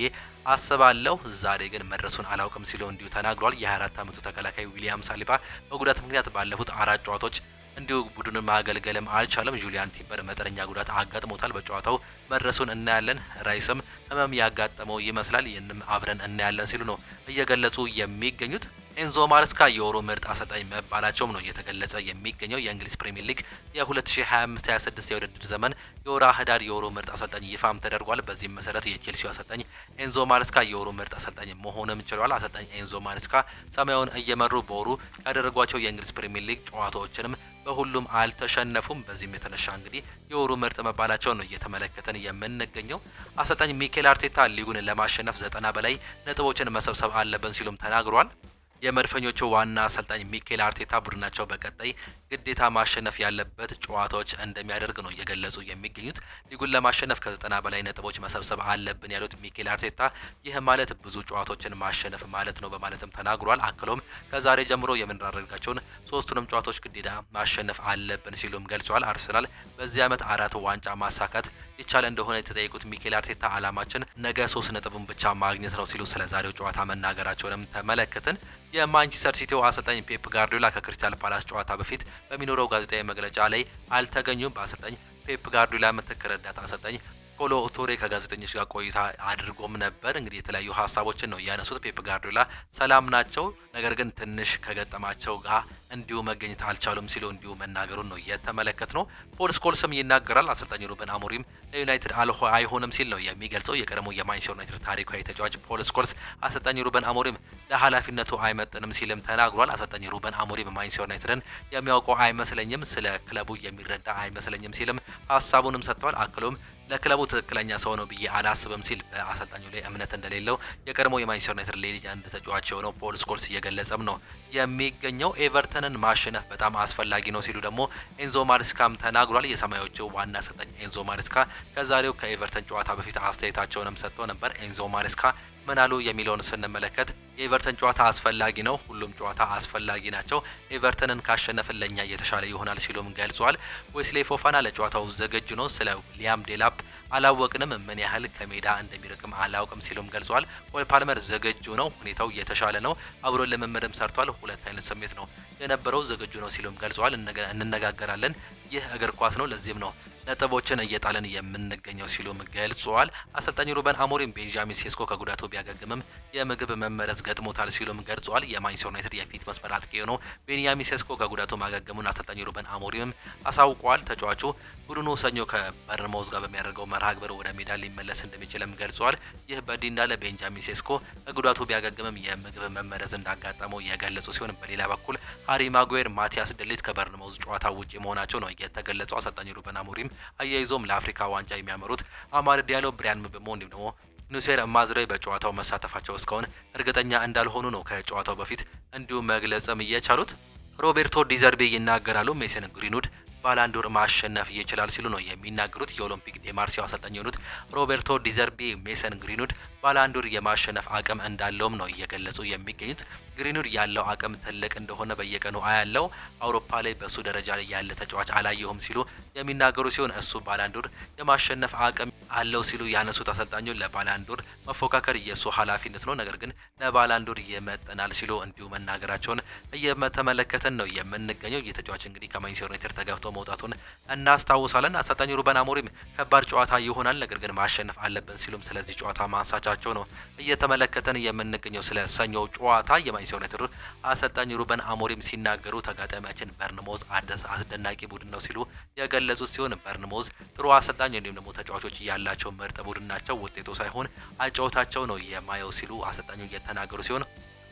S1: አስባለሁ፣ ዛሬ ግን መድረሱን አላውቅም ሲሉ እንዲሁ ተናግሯል። የ24 ዓመቱ ተከላካይ ዊሊያም ሳሊባ በጉዳት ምክንያት ባለፉት 4 ጨዋታዎች እንዲሁ ቡድኑን ማገልገልም አልቻለም። ጁሊያን ቲምበር መጠነኛ ጉዳት አጋጥሞታል። በጨዋታው መድረሱን እናያለን። ራይስም ህመም ያጋጠመው ይመስላል። ይህንም አብረን እናያለን ሲሉ ነው እየገለጹ የሚገኙት። ኤንዞ ማሬስካ የወሩ ምርጥ አሰልጣኝ መባላቸውም ነው እየተገለጸ የሚገኘው። የእንግሊዝ ፕሪሚየር ሊግ የ2025/26 የውድድር ዘመን የወራ ህዳር የወሩ ምርጥ አሰልጣኝ ይፋም ተደርጓል። በዚህም መሰረት የቼልሲው አሰልጣኝ ኤንዞ ማሬስካ የወሩ ምርጥ አሰልጣኝ መሆንም ችሏል። አሰልጣኝ ኤንዞ ማሬስካ ሰማያዊውን እየመሩ በወሩ ያደረጓቸው የእንግሊዝ ፕሪሚየር ሊግ ጨዋታዎችንም በሁሉም አልተሸነፉም። በዚህም የተነሳ እንግዲህ የወሩ ምርጥ መባላቸው ነው እየተመለከተን የምንገኘው። አሰልጣኝ ሚኬል አርቴታ ሊጉን ለማሸነፍ 90 በላይ ነጥቦችን መሰብሰብ አለብን ሲሉም ተናግሯል። የመድፈኞቹ ዋና አሰልጣኝ ሚኬል አርቴታ ቡድናቸው በቀጣይ ግዴታ ማሸነፍ ያለበት ጨዋታዎች እንደሚያደርግ ነው እየገለጹ የሚገኙት። ሊጉን ለማሸነፍ ከ90 በላይ ነጥቦች መሰብሰብ አለብን ያሉት ሚኬል አርቴታ ይህ ማለት ብዙ ጨዋታዎችን ማሸነፍ ማለት ነው በማለትም ተናግሯል። አክሎም ከዛሬ ጀምሮ የምናደርጋቸውን 3ቱንም ጨዋታዎች ግዴታ ማሸነፍ አለብን ሲሉም ገልጿል። አርሰናል በዚህ ዓመት 4 ዋንጫ ማሳካት ይቻለ እንደሆነ የተጠየቁት ሚኬል አርቴታ አላማችን ነገ 3 ነጥብን ብቻ ማግኘት ነው ሲሉ ስለ ዛሬው ጨዋታ መናገራቸውንም ተመለከትን። የማንቸስተር ሲቲው አሰልጣኝ ፔፕ ጋርዲዮላ ከክሪስታል ፓላስ ጨዋታ በፊት በሚኖረው ጋዜጣዊ መግለጫ ላይ አልተገኙም። በአሰልጣኝ ፔፕ ጋርዲዮላ ምትክ ረዳት አሰልጣኝ ኮሎ ቶሬ ከጋዜጠኞች ጋር ቆይታ አድርጎም ነበር። እንግዲህ የተለያዩ ሀሳቦችን ነው ያነሱት። ፔፕ ጋርዲዮላ ሰላም ናቸው፣ ነገር ግን ትንሽ ከገጠማቸው ጋር እንዲሁ መገኘት አልቻሉም ሲሉ እንዲሁ መናገሩን ነው የተመለከት ነው። ፖል ስኮልስም ይናገራል። አሰልጣኝ ሩበን አሞሪም ለዩናይትድ አይሆንም ሲል ነው የሚገልጸው። የቀድሞ የማንቸስተር ዩናይትድ ታሪካዊ ተጫዋች ፖል ስኮልስ አሰልጣኝ ሩበን አሞሪም ለኃላፊነቱ አይመጥንም ሲልም ተናግሯል። አሰልጣኝ ሩበን አሞሪም ማንቸስተር ዩናይትድን የሚያውቀው አይመስለኝም፣ ስለ ክለቡ የሚረዳ አይመስለኝም ሲልም ሀሳቡንም ሰጥተዋል። አክሎም ለክለቡ ትክክለኛ ሰው ነው ብዬ አላስብም ሲል በአሰልጣኙ ላይ እምነት እንደሌለው የቀድሞ የማንቸስተር ዩናይትድ ሌጀንድ ተጫዋች የሆነው ፖል ስኮልስ እየገለጸም ነው የሚገኘው። ኤቨርተንን ማሸነፍ በጣም አስፈላጊ ነው ሲሉ ደግሞ ኤንዞ ማሬስካም ተናግሯል። የሰማያዊዎቹ ዋና አሰልጣኝ ኤንዞ ማሬስካ ከዛሬው ከኤቨርተን ጨዋታ በፊት አስተያየታቸውንም ሰጥተው ነበር። ኤንዞ ማሬስካ ምን አሉ የሚለውን ስንመለከት የኤቨርተን ጨዋታ አስፈላጊ ነው፣ ሁሉም ጨዋታ አስፈላጊ ናቸው፣ ኤቨርተንን ካሸነፍን ለኛ የተሻለ ይሆናል ሲሉም ገልጿል። ዌስሌ ፎፋና ለጨዋታው ዝግጁ ነው፣ ስለ ሊያም ዴላፕ አላወቅንም፣ ምን ያህል ከሜዳ እንደሚርቅም አላውቅም ሲሉም ገልጿል። ኮል ፓልመር ዝግጁ ነው፣ ሁኔታው የተሻለ ነው፣ አብሮ ልምምድም ሰርቷል፣ ሁለት አይነት ስሜት ነው የነበረው፣ ዝግጁ ነው ሲሉም ገልጿል። እንነጋገራለን፣ ይህ እግር ኳስ ነው፣ ለዚህም ነው ነጥቦችን እየጣለን የምንገኘው ሲሉም ገልጿል። አሰልጣኝ ሩበን አሞሪም ቤንጃሚን ሴስኮ ከጉዳቱ ቢያገግምም የምግብ መመረዝ ገጥሞታል ሲሉም ገልጿል። የማንቸስተር ዩናይትድ የፊት መስመር አጥቂ የሆነው ቤንያሚን ሴስኮ ከጉዳቱ ማገገሙን አሰልጣኝ ሩበን አሞሪም አሳውቋል። ተጫዋቹ ቡድኑ ሰኞ ከበርንማውዝ ጋር በሚያደርገው መርሃ ግብር ወደ ሜዳ ሊመለስ እንደሚችልም ገልጿል። ይህ በእንዲህ እንዳለ ቤንጃሚን ሴስኮ ከጉዳቱ ቢያገግምም የምግብ መመረዝ እንዳጋጠመው የገለጹ ሲሆን በሌላ በኩል ሃሪ ማጓየር፣ ማቲያስ ደሊት ከበርንማውዝ ጨዋታ ውጪ መሆናቸው ነው የተገለጸው። አሰልጣኝ ሩበን አሞሪም አያይዞም ለአፍሪካ ዋንጫ የሚያመሩት አማድ ዲያሎ፣ ብሪያን ምቤሞ እንዲሁም ደግሞ ኑሴር ማዝራዊ በጨዋታው መሳተፋቸው እስካሁን እርግጠኛ እንዳልሆኑ ነው ከጨዋታው በፊት እንዲሁም መግለጽም እየቻሉት። ሮቤርቶ ዲዘርቤ ይናገራሉ። ሜሰን ግሪንውድ ባላንዶር ማሸነፍ ይችላል ሲሉ ነው የሚናገሩት። የኦሎምፒክ ዴማርሲያው አሰልጣኝ የሆኑት ሮቤርቶ ዲዘርቤ ሜሰን ግሪንውድ ባላንዶር የማሸነፍ አቅም እንዳለውም ነው እየገለጹ የሚገኙት። ግሪንውድ ያለው አቅም ትልቅ እንደሆነ በየቀኑ አያለው፣ አውሮፓ ላይ በሱ ደረጃ ላይ ያለ ተጫዋች አላየሁም ሲሉ የሚናገሩ ሲሆን እሱ ባላንዶር የማሸነፍ አቅም አለው ሲሉ ያነሱት አሰልጣኙ ለባላንዶር መፎካከር የሱ ኃላፊነት ነው፣ ነገር ግን ለባላንዶር ይመጥናል ሲሉ እንዲሁ መናገራቸውን እየተመለከተን ነው የምንገኘው። የተጫዋች እንግዲህ ከማንቸስተር ዩናይትድ ተገፍቶ መውጣቱን እናስታውሳለን። አሰልጣኙ ሩበን አሞሪም ከባድ ጨዋታ ይሆናል፣ ነገር ግን ማሸነፍ አለብን ሲሉም ስለዚህ ጨዋታ ማንሳቻቸው ነው እየተመለከተን የምንገኘው። ስለ ሰኞው ጨዋታ የማንቸስተር ዩናይትድ አሰልጣኝ ሩበን አሞሪም ሲናገሩ ተጋጣሚያችን በርንሞዝ አስደናቂ ቡድን ነው ሲሉ የገለጹት ሲሆን በርንሞዝ ጥሩ አሰልጣኝ እንዲሁም ደግሞ ተጫዋቾች ያላቸው ምርጥ ቡድን ናቸው፣ ውጤቱ ሳይሆን አጫወታቸው ነው የማየው ሲሉ አሰልጣኙ እየተናገሩ ሲሆን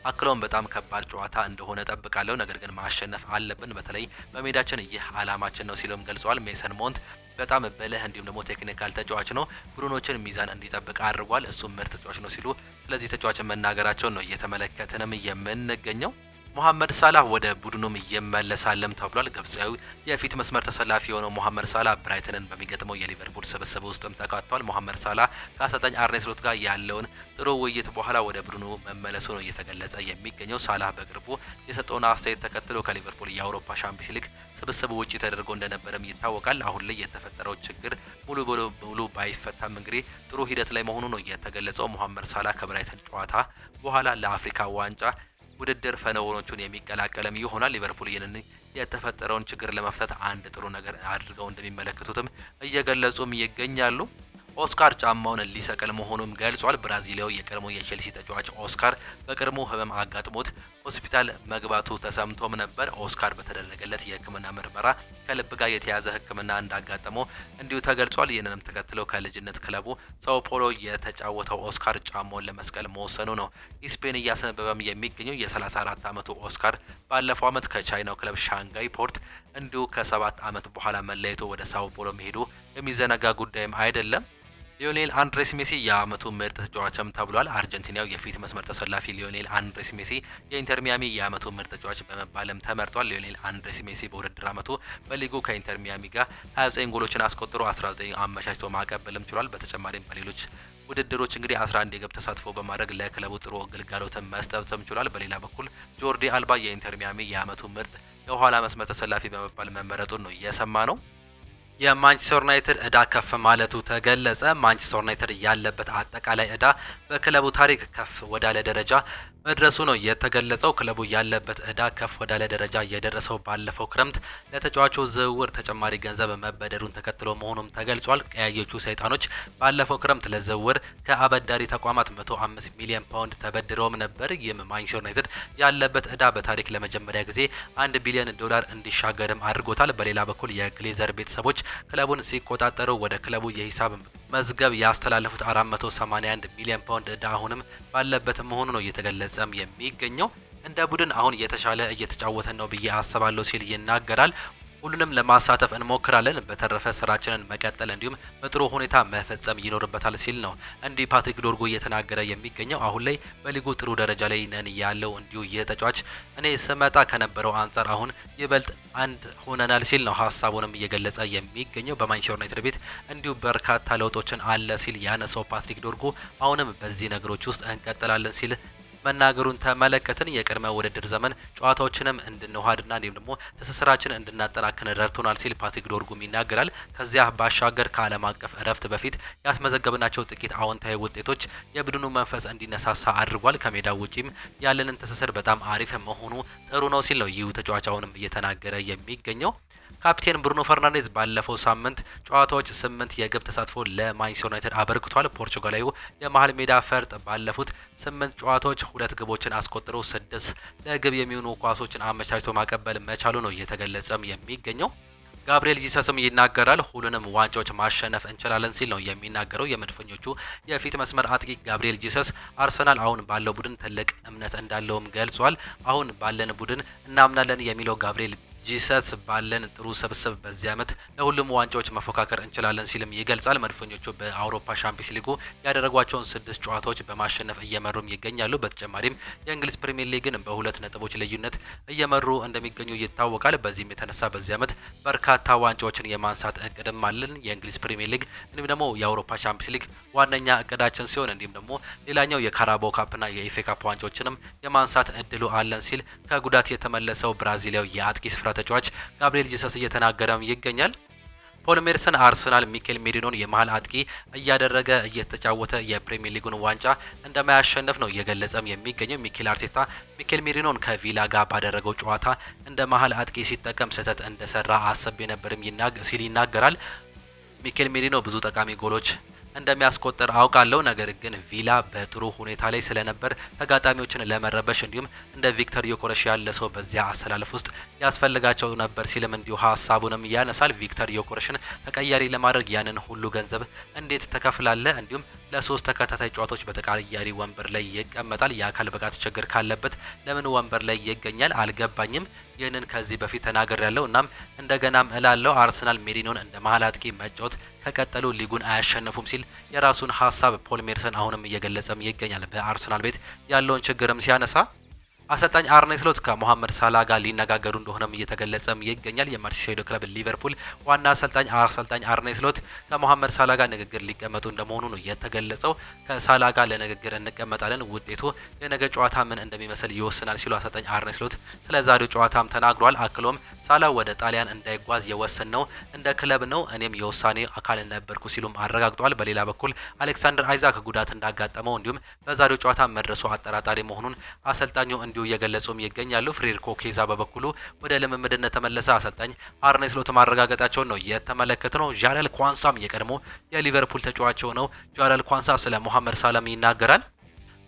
S1: አክለውም በጣም ከባድ ጨዋታ እንደሆነ ጠብቃለሁ፣ ነገር ግን ማሸነፍ አለብን፣ በተለይ በሜዳችን ይህ አላማችን ነው ሲሉም ገልጸዋል። ሜሰን ማውንት በጣም ብልህ እንዲሁም ደግሞ ቴክኒካል ተጫዋች ነው፣ ቡድኖችን ሚዛን እንዲጠብቅ አድርጓል፣ እሱም ምርጥ ተጫዋች ነው ሲሉ ስለዚህ ተጫዋችን መናገራቸውን ነው እየተመለከተንም የምንገኘው። ሞሐመድ ሳላህ ወደ ቡድኑም ይመለሳልም ተብሏል። ግብጻዊ የፊት መስመር ተሰላፊ የሆነው ሞሐመድ ሳላህ ብራይተንን በሚገጥመው የሊቨርፑል ስብስብ ውስጥም ተካቷል። ሞሐመድ ሳላህ ከአሰልጣኝ አርኔ ስሎት ጋር ያለውን ጥሩ ውይይት በኋላ ወደ ቡድኑ መመለሱ ነው እየተገለጸ የሚገኘው። ሳላህ በቅርቡ የሰጠውን አስተያየት ተከትሎ ከሊቨርፑል የአውሮፓ ሻምፒዮንስ ሊግ ስብስብ ውጪ ተደርጎ እንደነበረም ይታወቃል። አሁን ላይ የተፈጠረው ችግር ሙሉ ባይፈታም እንግዲህ ጥሩ ሂደት ላይ መሆኑ ነው የተገለጸው። ሞሐመድ ሳላህ ከብራይተን ጨዋታ በኋላ ለአፍሪካ ዋንጫ ውድድር ፈነወኖቹን የሚቀላቀልም ይሆናል። ሊቨርፑል ይህንን የተፈጠረውን ችግር ለመፍታት አንድ ጥሩ ነገር አድርገው እንደሚመለከቱትም እየገለጹም ይገኛሉ። ኦስካር ጫማውን ሊሰቅል መሆኑን ገልጿል። ብራዚሊያዊ የቀድሞ የቼልሲ ተጫዋች ኦስካር በቅርቡ ህመም አጋጥሞት ሆስፒታል መግባቱ ተሰምቶም ነበር። ኦስካር በተደረገለት የሕክምና ምርመራ ከልብ ጋር የተያዘ ሕክምና እንዳጋጠመው እንዲሁ ተገልጿል። ይህንንም ተከትለው ከልጅነት ክለቡ ሳኦ ፖሎ የተጫወተው ኦስካር ጫማውን ለመስቀል መወሰኑ ነው ኢስፔን እያስነበበም የሚገኘው። የ34 ዓመቱ ኦስካር ባለፈው ዓመት ከቻይናው ክለብ ሻንጋይ ፖርት እንዲሁ ከ7 ዓመት በኋላ መለየቱ ወደ ሳኦ ፖሎ መሄዱ የሚዘነጋ ጉዳይም አይደለም። ሊዮኔል አንድሬስ ሜሲ የዓመቱ ምርጥ ተጫዋችም ተብሏል። አርጀንቲናው የፊት መስመር ተሰላፊ ሊዮኔል አንድሬስ ሜሲ የኢንተር ሚያሚ የዓመቱ ምርጥ ተጫዋች በመባልም ተመርጧል። ሊዮኔል አንድሬስ ሜሲ በውድድር ዓመቱ በሊጉ ከኢንተር ሚያሚ ጋር 29 ጎሎችን አስቆጥሮ 19 አመቻችቶ ማቀበልም ችሏል። በተጨማሪም በሌሎች ውድድሮች እንግዲህ 11 የግብ ተሳትፎ በማድረግ ለክለቡ ጥሩ ግልጋሎትን መስጠትም ችሏል። በሌላ በኩል ጆርዲ አልባ የኢንተር ሚያሚ የዓመቱ ምርጥ የኋላ መስመር ተሰላፊ በመባል መመረጡን ነው እየሰማ ነው። የማንቸስተር ዩናይትድ እዳ ከፍ ማለቱ ተገለጸ። ማንቸስተር ዩናይትድ ያለበት አጠቃላይ እዳ በክለቡ ታሪክ ከፍ ወዳለ ደረጃ መድረሱ ነው የተገለጸው። ክለቡ ያለበት እዳ ከፍ ወዳለ ደረጃ የደረሰው ባለፈው ክረምት ለተጫዋቹ ዝውውር ተጨማሪ ገንዘብ መበደሩን ተከትሎ መሆኑም ተገልጿል። ቀያዮቹ ሰይጣኖች ባለፈው ክረምት ለዝውውር ከአበዳሪ ተቋማት 105 ሚሊዮን ፓውንድ ተበድረውም ነበር። ይህም ማንቸስተር ዩናይትድ ያለበት እዳ በታሪክ ለመጀመሪያ ጊዜ $1 ቢሊዮን እንዲሻገርም አድርጎታል። በሌላ በኩል የግሌዘር ቤተሰቦች ክለቡን ሲቆጣጠሩ ወደ ክለቡ የሂሳብ መዝገብ ያስተላለፉት 481 ሚሊዮን ፓውንድ እዳ አሁንም ባለበት መሆኑ ነው እየተገለጸም የሚገኘው። እንደ ቡድን አሁን የተሻለ እየተጫወተን ነው ብዬ አስባለሁ ሲል ይናገራል። ሁሉንም ለማሳተፍ እንሞክራለን፣ በተረፈ ስራችንን መቀጠል እንዲሁም በጥሩ ሁኔታ መፈጸም ይኖርበታል ሲል ነው እንዲህ ፓትሪክ ዶርጉ እየተናገረ የሚገኘው። አሁን ላይ በሊጉ ጥሩ ደረጃ ላይ ነን ያለው እንዲሁ ይህ ተጫዋች እኔ ስመጣ ከነበረው አንጻር አሁን ይበልጥ አንድ ሆነናል ሲል ነው ሀሳቡንም እየገለጸ የሚገኘው። በማንቸስተር ዩናይትድ ቤት እንዲሁ በርካታ ለውጦችን አለ ሲል ያነሳው ፓትሪክ ዶርጉ አሁንም በዚህ ነገሮች ውስጥ እንቀጥላለን ሲል መናገሩን ተመለከትን። የቅድመ ውድድር ዘመን ጨዋታዎችንም እንድንዋሃድና እንዲሁም ደግሞ ትስስራችን እንድናጠናክን ረድቶናል ሲል ፓትሪክ ዶርጉም ይናገራል። ከዚያ ባሻገር ከዓለም አቀፍ እረፍት በፊት ያስመዘገብናቸው ጥቂት አዎንታዊ ውጤቶች የቡድኑ መንፈስ እንዲነሳሳ አድርጓል። ከሜዳው ውጪም ያለንን ትስስር በጣም አሪፍ መሆኑ ጥሩ ነው ሲል ነው ይህ ተጫዋች አሁንም እየተናገረ የሚገኘው። ካፕቴን ብሩኖ ፈርናንዴዝ ባለፈው ሳምንት ጨዋታዎች 8 የግብ ተሳትፎ ለማንቸስተር ዩናይትድ አበርክቷል። ፖርቹጋላዊው የመሃል ሜዳ ፈርጥ ባለፉት 8 ጨዋታዎች 2 ግቦችን አስቆጥሮ 6 ለግብ የሚሆኑ ኳሶችን አመቻችቶ ማቀበል መቻሉ ነው እየተገለጸም የሚገኘው። ጋብሪኤል ጂሰስም ይናገራል። ሁሉንም ዋንጫዎች ማሸነፍ እንችላለን ሲል ነው የሚናገረው። የመድፈኞቹ የፊት መስመር አጥቂ ጋብሪኤል ጂሰስ አርሰናል አሁን ባለው ቡድን ትልቅ እምነት እንዳለውም ገልጿል። አሁን ባለን ቡድን እናምናለን የሚለው ጋብሪኤል ጂሰስ ባለን ጥሩ ስብስብ በዚህ ዓመት ለሁሉም ዋንጫዎች መፎካከር እንችላለን ሲልም ይገልጻል። መድፈኞቹ በአውሮፓ ሻምፒዮንስ ሊጉ ያደረጓቸውን 6 ጨዋታዎች በማሸነፍ እየመሩም ይገኛሉ። በተጨማሪም የእንግሊዝ ፕሪሚየር ሊግን በ2 ነጥቦች ልዩነት እየመሩ እንደሚገኙ ይታወቃል። በዚህም የተነሳ በዚህ ዓመት በርካታ ዋንጫዎችን የማንሳት እቅድም አለን። የእንግሊዝ ፕሪሚየር ሊግ እንዲሁም ደግሞ የአውሮፓ ሻምፒዮንስ ሊግ ዋነኛ እቅዳችን ሲሆን እንዲሁም ደግሞ ሌላኛው የካራባኦ ካፕና የኤፍኤ ካፕ ዋንጫዎችንም የማንሳት እድሉ አለን ሲል ከጉዳት የተመለሰው ብራዚሊያዊ የአጥቂ ስፍራ ተጫዋች ጋብሪኤል ጂሰስ እየተናገረም ይገኛል። ፖል ሜርሰን አርሰናል ሚኬል ሜሪኖን የመሃል አጥቂ እያደረገ እየተጫወተ የፕሪሚየር ሊጉን ዋንጫ እንደማያሸንፍ ነው እየገለጸም የሚገኘው። ሚኬል አርቴታ ሚኬል ሜሪኖን ከቪላ ጋር ባደረገው ጨዋታ እንደ መሃል አጥቂ ሲጠቀም ስህተት እንደሰራ አሰብ የነበርም ሲል ይናገራል። ሚኬል ሜሪኖ ብዙ ጠቃሚ ጎሎች እንደሚያስቆጥር አውቃለሁ፣ ነገር ግን ቪላ በጥሩ ሁኔታ ላይ ስለነበር ተጋጣሚዎችን ለመረበሽ እንዲሁም እንደ ቪክተር ዮኮረሽ ያለ ሰው በዚያ አሰላለፍ ውስጥ ያስፈልጋቸው ነበር ሲልም እንዲሁ ሀሳቡንም ያነሳል። ቪክተር ዮኮረሽን ተቀያሪ ለማድረግ ያንን ሁሉ ገንዘብ እንዴት ተከፍላለ? እንዲሁም ለሶስት ተከታታይ ጨዋታዎች በተቀያሪ ወንበር ላይ ይቀመጣል። የአካል ብቃት ችግር ካለበት ለምን ወንበር ላይ ይገኛል? አልገባኝም። ይህንን ከዚህ በፊት ተናግሬያለሁ። እናም እንደገናም እላለሁ አርሰናል ሜሪኖን እንደ መሃል አጥቂ መጫወት ከቀጠሉ ሊጉን አያሸንፉም ሲል የራሱን ሀሳብ ፖል ሜርሰን አሁንም እየገለጸም ይገኛል። በአርሰናል ቤት ያለውን ችግርም ሲያነሳ አሰልጣኝ አርኔ ስሎት ከሞሐመድ ሳላ ጋር ሊነጋገሩ እንደሆነም እየተገለጸም ይገኛል። የመርሲሳይዶ ክለብ ሊቨርፑል ዋና አሰልጣኝ አርኔ ስሎት ከሞሐመድ ሳላ ጋር ንግግር ሊቀመጡ እንደመሆኑ ነው የተገለጸው። ከሳላ ጋር ለንግግር እንቀመጣለን፣ ውጤቱ የነገ ጨዋታ ምን እንደሚመስል ይወስናል ሲሉ አሰልጣኝ አርኔ ስሎት ስለ ዛሬው ጨዋታም ተናግሯል። አክሎም ሳላ ወደ ጣሊያን እንዳይጓዝ የወሰነው እንደ ክለብ ነው፣ እኔም የውሳኔ አካል ነበርኩ ሲሉም አረጋግጧል። በሌላ በኩል አሌክሳንደር አይዛክ ጉዳት እንዳጋጠመው እንዲሁም በዛሬው ጨዋታ መድረሱ አጠራጣሪ መሆኑን አሰልጣኙ እንዲሁ እየገለጹም ይገኛሉ። ፍሬድሪኮ ኬዛ በበኩሉ ወደ ልምምድነት ተመለሰ። አሰልጣኝ አርኔ ስሎት ማረጋገጣቸውን ነው የተመለከተው። ጃረል ኳንሳም የቀድሞ የሊቨርፑል ተጫዋች ነው። ጃረል ኳንሳ ስለ ሞሐመድ ሳላም ይናገራል።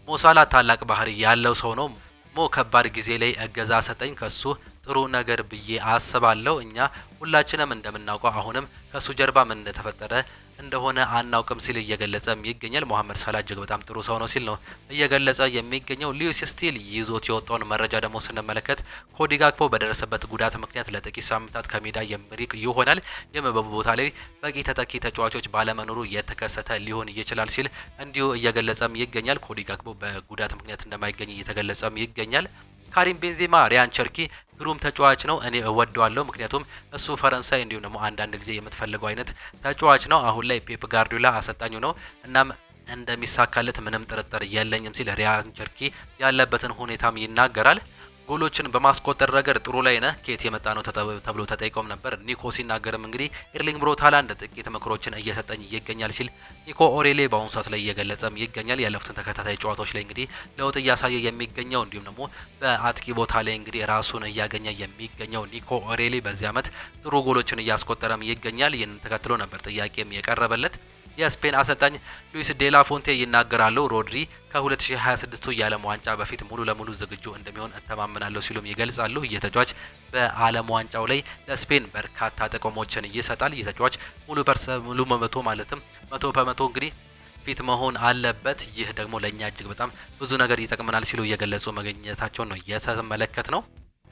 S1: ሞሳላ ታላቅ ባህሪ ያለው ሰው ነው። ሞ ከባድ ጊዜ ላይ እገዛ ሰጠኝ፣ ከሱ ጥሩ ነገር ብዬ አስባለሁ። እኛ ሁላችንም እንደምናውቀው አሁንም ከሱ ጀርባ ምን እንደተፈጠረ እንደሆነ አናውቅም ሲል እየገለጸም ይገኛል። ሞሐመድ ሳላ እጅግ በጣም ጥሩ ሰው ነው ሲል ነው እየገለጸ የሚገኘው። ሉዊስ ስቲል ይዞት የወጣውን መረጃ ደግሞ ስንመለከት ኮዲ ጋክፖ በደረሰበት ጉዳት ምክንያት ለጥቂት ሳምንታት ከሜዳ የሚርቅ ይሆናል። ይህም በቦታ ላይ በቂ ተተኪ ተጫዋቾች ባለመኖሩ የተከሰተ ሊሆን ይችላል ሲል እንዲሁ እየገለጸም ይገኛል። ኮዲ ጋክፖ በጉዳት ምክንያት እንደማይገኝ እየተገለጸም ይገኛል። ካሪም ቤንዜማ ሪያን ቸርኪ ግሩም ተጫዋች ነው፣ እኔ እወደዋለሁ፣ ምክንያቱም እሱ ፈረንሳይ እንዲሁም ደግሞ አንዳንድ ጊዜ የምትፈልገው አይነት ተጫዋች ነው። አሁን ላይ ፔፕ ጋርዲዮላ አሰልጣኙ ነው፣ እናም እንደሚሳካለት ምንም ጥርጥር የለኝም ሲል ሪያን ቸርኪ ያለበትን ሁኔታም ይናገራል። ጎሎችን በማስቆጠር ረገድ ጥሩ ላይ ነህ፣ ከየት የመጣ ነው ተብሎ ተጠይቆም ነበር። ኒኮ ሲናገርም እንግዲህ ኤርሊንግ ብሮት ሃላንድ ጥቂት ምክሮችን እየሰጠኝ ይገኛል ሲል ኒኮ ኦሬሌ በአሁኑ ሰዓት ላይ እየገለጸም ይገኛል። ያለፉትን ተከታታይ ጨዋታዎች ላይ እንግዲህ ለውጥ እያሳየ የሚገኘው እንዲሁም ደግሞ በአጥቂ ቦታ ላይ እንግዲህ ራሱን እያገኘ የሚገኘው ኒኮ ኦሬሌ በዚህ ዓመት ጥሩ ጎሎችን እያስቆጠረም ይገኛል። ይህንን ተከትሎ ነበር ጥያቄም የቀረበለት። የስፔን አሰልጣኝ ሉዊስ ዴላ ፎንቴ ይናገራሉ። ሮድሪ ከ2026 የዓለም ዋንጫ በፊት ሙሉ ለሙሉ ዝግጁ እንደሚሆን እተማመናለሁ ሲሉም ይገልጻሉ። የተጫዋች በዓለም ዋንጫው ላይ ለስፔን በርካታ ጥቅሞችን ይሰጣል። የተጫዋች ሙሉ በመቶ ማለትም 100% እንግዲህ ፊት መሆን አለበት። ይህ ደግሞ ለእኛ እጅግ በጣም ብዙ ነገር ይጠቅመናል ሲሉ እየገለጹ መገኘታቸውን ነው የተመለከት ነው።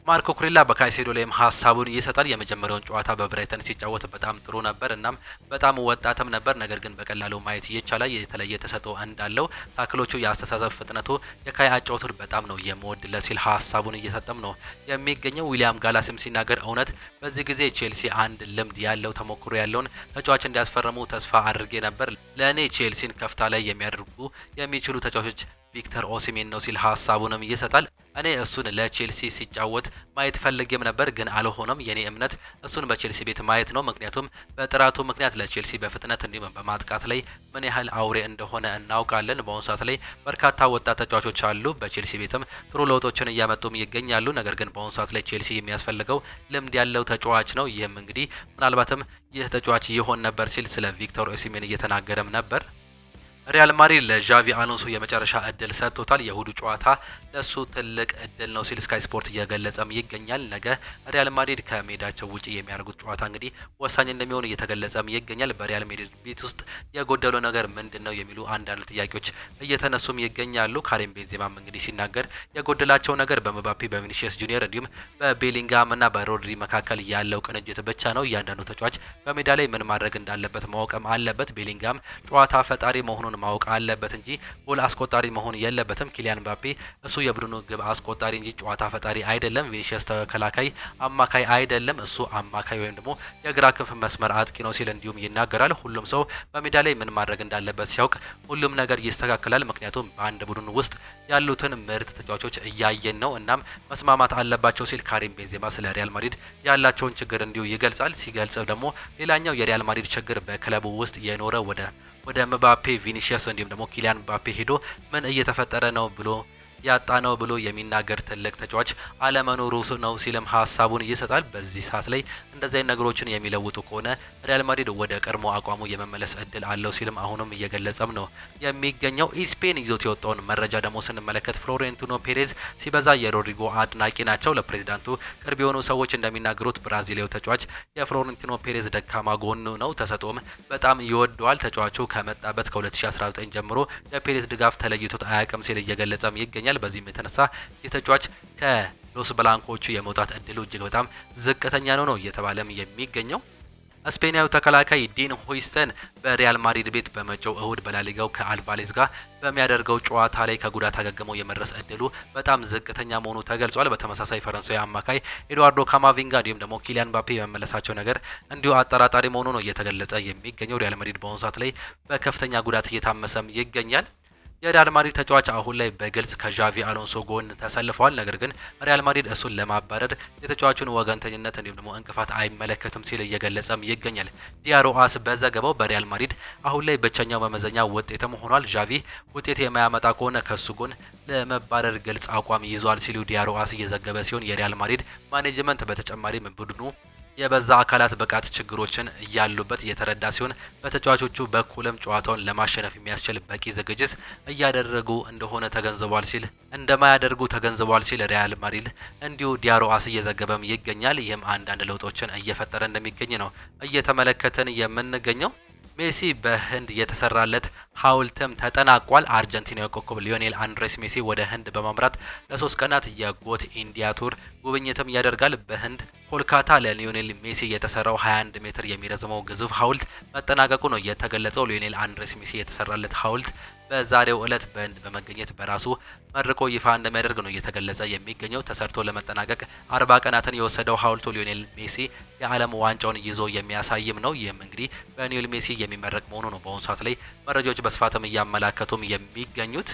S1: ማርኮ ኩሬላ በካይሴዶ ላይም ሀሳቡን ይሰጣል። የመጀመሪያውን ጨዋታ በብራይተን ሲጫወት በጣም ጥሩ ነበር፣ እናም በጣም ወጣትም ነበር። ነገር ግን በቀላሉ ማየት ይቻላል የተለየ ተሰጥኦ እንዳለው። ታክሎቹ፣ የአስተሳሰብ ፍጥነቱ፣ የካይ አጫወቱን በጣም ነው የምወድለት ሲል ሀሳቡን እየሰጠም ነው የሚገኘው። ዊሊያም ጋላስም ሲናገር እውነት በዚህ ጊዜ ቼልሲ አንድ ልምድ ያለው ተሞክሮ ያለውን ተጫዋች እንዲያስፈርሙ ተስፋ አድርጌ ነበር። ለእኔ ቼልሲን ከፍታ ላይ የሚያደርጉ የሚችሉ ተጫዋቾች ቪክተር ኦሲሜን ነው ሲል ሀሳቡንም ይሰጣል። እኔ እሱን ለቼልሲ ሲጫወት ማየት ፈልጌም ነበር፣ ግን አልሆነም። የኔ እምነት እሱን በቼልሲ ቤት ማየት ነው፣ ምክንያቱም በጥራቱ ምክንያት ለቼልሲ በፍጥነት እንዲሁም በማጥቃት ላይ ምን ያህል አውሬ እንደሆነ እናውቃለን። በአሁኑ ሰዓት ላይ በርካታ ወጣት ተጫዋቾች አሉ፣ በቼልሲ ቤትም ጥሩ ለውጦችን እያመጡም ይገኛሉ። ነገር ግን በአሁኑ ሰዓት ላይ ቼልሲ የሚያስፈልገው ልምድ ያለው ተጫዋች ነው። ይህም እንግዲህ ምናልባትም ይህ ተጫዋች ይሆን ነበር ሲል ስለ ቪክተር ኦሲሜን እየተናገረም ነበር። ሪያል ማድሪድ ለዣቪ አሎንሶ የመጨረሻ እድል ሰጥቶታል። የእሁዱ ጨዋታ ለሱ ትልቅ እድል ነው ሲል ስካይ ስፖርት እየገለጸም ይገኛል። ነገ ሪያል ማድሪድ ከሜዳቸው ውጪ የሚያደርጉት ጨዋታ እንግዲህ ወሳኝ እንደሚሆን እየተገለጸም ይገኛል። በሪያል ማድሪድ ቤት ውስጥ የጎደለው ነገር ምንድን ነው የሚሉ አንዳንድ ጥያቄዎች እየተነሱም ይገኛሉ። ካሪም ቤንዜማም እንግዲህ ሲናገር የጎደላቸው ነገር በምባፔ፣ በቪኒሲየስ ጁኒየር እንዲሁም በቤሊንጋም እና በሮድሪ መካከል ያለው ቅንጅት ብቻ ነው። እያንዳንዱ ተጫዋች በሜዳ ላይ ምን ማድረግ እንዳለበት ማወቅም አለበት። ቤሊንጋም ጨዋታ ፈጣሪ መሆኑን መሆኑን ማወቅ አለበት እንጂ ጎል አስቆጣሪ መሆን የለበትም። ኪሊያን ምባፔ እሱ የቡድኑ ግብ አስቆጣሪ እንጂ ጨዋታ ፈጣሪ አይደለም። ቪኒሲየስ ተከላካይ አማካይ አይደለም፣ እሱ አማካይ ወይም ደግሞ የግራ ክንፍ መስመር አጥቂ ነው ሲል እንዲሁም ይናገራል። ሁሉም ሰው በሜዳ ላይ ምን ማድረግ እንዳለበት ሲያውቅ ሁሉም ነገር ይስተካከላል። ምክንያቱም በአንድ ቡድን ውስጥ ያሉትን ምርጥ ተጫዋቾች እያየን ነው። እናም መስማማት አለባቸው ሲል ካሪም ቤንዜማ ስለ ሪያል ማድሪድ ያላቸውን ችግር እንዲሁ ይገልጻል። ሲገልጽ ደግሞ ሌላኛው የሪያል ማድሪድ ችግር በክለቡ ውስጥ የኖረ ወደ ምባፔ፣ ቪኒሲየስ እንዲሁም ደግሞ ኪሊያን ምባፔ ሄዶ ምን እየተፈጠረ ነው ብሎ ያጣ ነው ብሎ የሚናገር ትልቅ ተጫዋች አለመኖሩ ነው ሲልም ሀሳቡን ይሰጣል። በዚህ ሰዓት ላይ እንደዚህ አይነት ነገሮችን የሚለውጡ ከሆነ ሪያል ማድሪድ ወደ ቀድሞ አቋሙ የመመለስ እድል አለው ሲልም አሁንም እየገለጸም ነው የሚገኘው። ኢስፔን ይዞት የወጣውን መረጃ ደግሞ ስንመለከት ፍሎሬንቲኖ ፔሬዝ ሲበዛ የሮድሪጎ አድናቂ ናቸው። ለፕሬዚዳንቱ ቅርብ የሆኑ ሰዎች እንደሚናገሩት ብራዚሊያዊ ተጫዋች የፍሎሬንቲኖ ፔሬዝ ደካማ ጎኑ ነው፣ ተሰጥኦም በጣም ይወደዋል። ተጫዋቹ ከመጣበት ከ2019 ጀምሮ የፔሬዝ ድጋፍ ተለይቶት አያውቅም ሲል እየገለጸም ይገኛል። በዚህም የተነሳ የተጫዋች ከሎስ ብላንኮቹ የመውጣት እድሉ እጅግ በጣም ዝቅተኛ ነው እየተባለም የሚገኘው። ስፔናዊ ተከላካይ ዲን ሆይስተን በሪያል ማድሪድ ቤት በመጪው እሁድ በላሊጋው ከአልቫሌዝ ጋር በሚያደርገው ጨዋታ ላይ ከጉዳት አገግሞ የመድረስ እድሉ በጣም ዝቅተኛ መሆኑ ተገልጿል። በተመሳሳይ ፈረንሳዊ አማካይ ኤድዋርዶ ካማቪንጋ እንዲሁም ደግሞ ኪሊያን ምባፔ የመመለሳቸው ነገር እንዲሁ አጠራጣሪ መሆኑ ነው እየተገለጸ የሚገኘው። ሪያል ማድሪድ በአሁኑ ሰዓት ላይ በከፍተኛ ጉዳት እየታመሰም ይገኛል። የሪያል ማድሪድ ተጫዋች አሁን ላይ በግልጽ ከዣቪ አሎንሶ ጎን ተሰልፈዋል። ነገር ግን ሪያል ማድሪድ እሱን ለማባረር የተጫዋቹን ወገንተኝነት እንዲሁም ደግሞ እንቅፋት አይመለከትም ሲል እየገለጸም ይገኛል። ዲያሮ አስ በዘገባው በሪያል ማድሪድ አሁን ላይ ብቸኛው መመዘኛ ውጤትም ሆኗል። ዣቪ ውጤት የማያመጣ ከሆነ ከሱ ጎን ለመባረር ግልጽ አቋም ይዟል ሲሉ ዲያሮ አስ እየዘገበ ሲሆን የሪያል ማድሪድ ማኔጅመንት በተጨማሪም ቡድኑ የበዛ አካላት ብቃት ችግሮችን እያሉበት እየተረዳ ሲሆን በተጫዋቾቹ በኩልም ጨዋታውን ለማሸነፍ የሚያስችል በቂ ዝግጅት እያደረጉ እንደማያደርጉ ተገንዝበዋል ሲል ሪያል ማድሪድ እንዲሁ ዲያሮ አስ እየዘገበም ይገኛል። ይህም አንዳንድ ለውጦችን እየፈጠረ እንደሚገኝ ነው እየተመለከተን የምንገኘው። ሜሲ በህንድ የተሰራለት ሐውልትም ተጠናቋል። አርጀንቲናዊ ኮከብ ሊዮኔል አንድሬስ ሜሲ ወደ ህንድ በማምራት ለ3 ቀናት የጎት ኢንዲያ ቱር ጉብኝትም ያደርጋል። በህንድ ኮልካታ ለሊዮኔል ሜሲ የተሰራው 21 ሜትር የሚረዝመው ግዙፍ ሐውልት መጠናቀቁ ነው የተገለጸው። ሊዮኔል አንድሬስ ሜሲ የተሰራለት ሐውልት በዛሬው ዕለት በህንድ በመገኘት በራሱ መርቆ ይፋ እንደሚያደርግ ነው እየተገለጸ የሚገኘው። ተሰርቶ ለመጠናቀቅ 40 ቀናትን የወሰደው ሐውልቱ ሊዮኔል ሜሲ የዓለም ዋንጫውን ይዞ የሚያሳይም ነው። ይህም እንግዲህ በሊዮኔል ሜሲ የሚመረቅ መሆኑ ነው በአሁኑ ሰዓት ላይ መረጃዎች በስፋትም እያመላከቱም የሚገኙት።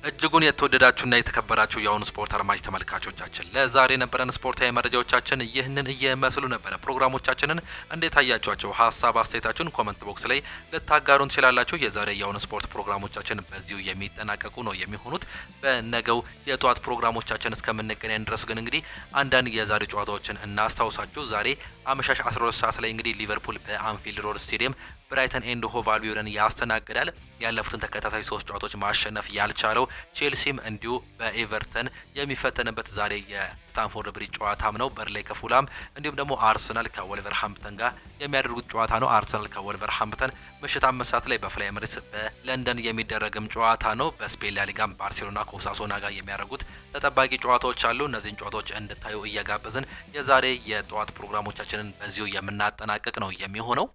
S1: እጅጉን የተወደዳችሁና የተከበራችሁ የአሁኑ ስፖርት አድማጭ ተመልካቾቻችን ለዛሬ የነበረን ስፖርታዊ መረጃዎቻችን ይህንን እየመስሉ ነበረ። ፕሮግራሞቻችንን እንዴት አያችኋቸው? ሀሳብ አስተያየታችሁን ኮመንት ቦክስ ላይ ልታጋሩን ትችላላችሁ። የዛሬ የአሁኑ ስፖርት ፕሮግራሞቻችን በዚሁ የሚጠናቀቁ ነው የሚሆኑት። በነገው የጧት ፕሮግራሞቻችን እስከምንገናኝ ድረስ ግን እንግዲህ አንዳንድ የዛሬ ጨዋታዎችን እናስታውሳችሁ። ዛሬ አመሻሽ 12 ሰዓት ላይ እንግዲህ ሊቨርፑል በአንፊልድ ሮድ ስቴዲየም ብራይተን ኤንድ ሆቭ አልቢዮንን ያስተናግዳል። ያለፉትን ተከታታይ 3 ጨዋታዎች ማሸነፍ ያልቻለው ቼልሲም እንዲሁ በኤቨርተን የሚፈተንበት ዛሬ የስታንፎርድ ብሪጅ ጨዋታም ነው። በርንሌይ ከፉላም እንዲሁም ደግሞ አርሰናል ከወልቨርሃምፕተን ጋር የሚያደርጉት ጨዋታ ነው። አርሰናል ከወልቨርሃምፕተን ምሽት 5 ሰዓት ላይ በፍላይ ኤምሬትስ በለንደን የሚደረግም ጨዋታ ነው። በስፔን ላሊጋም ባርሴሎና ከኦሳሱና ጋር የሚያደርጉት ተጠባቂ ጨዋታዎች አሉ። እነዚህን ጨዋታዎች እንድታዩ እየጋበዝን የዛሬ የጠዋት ፕሮግራሞቻችንን በዚሁ የምናጠናቅቅ ነው የሚሆነው።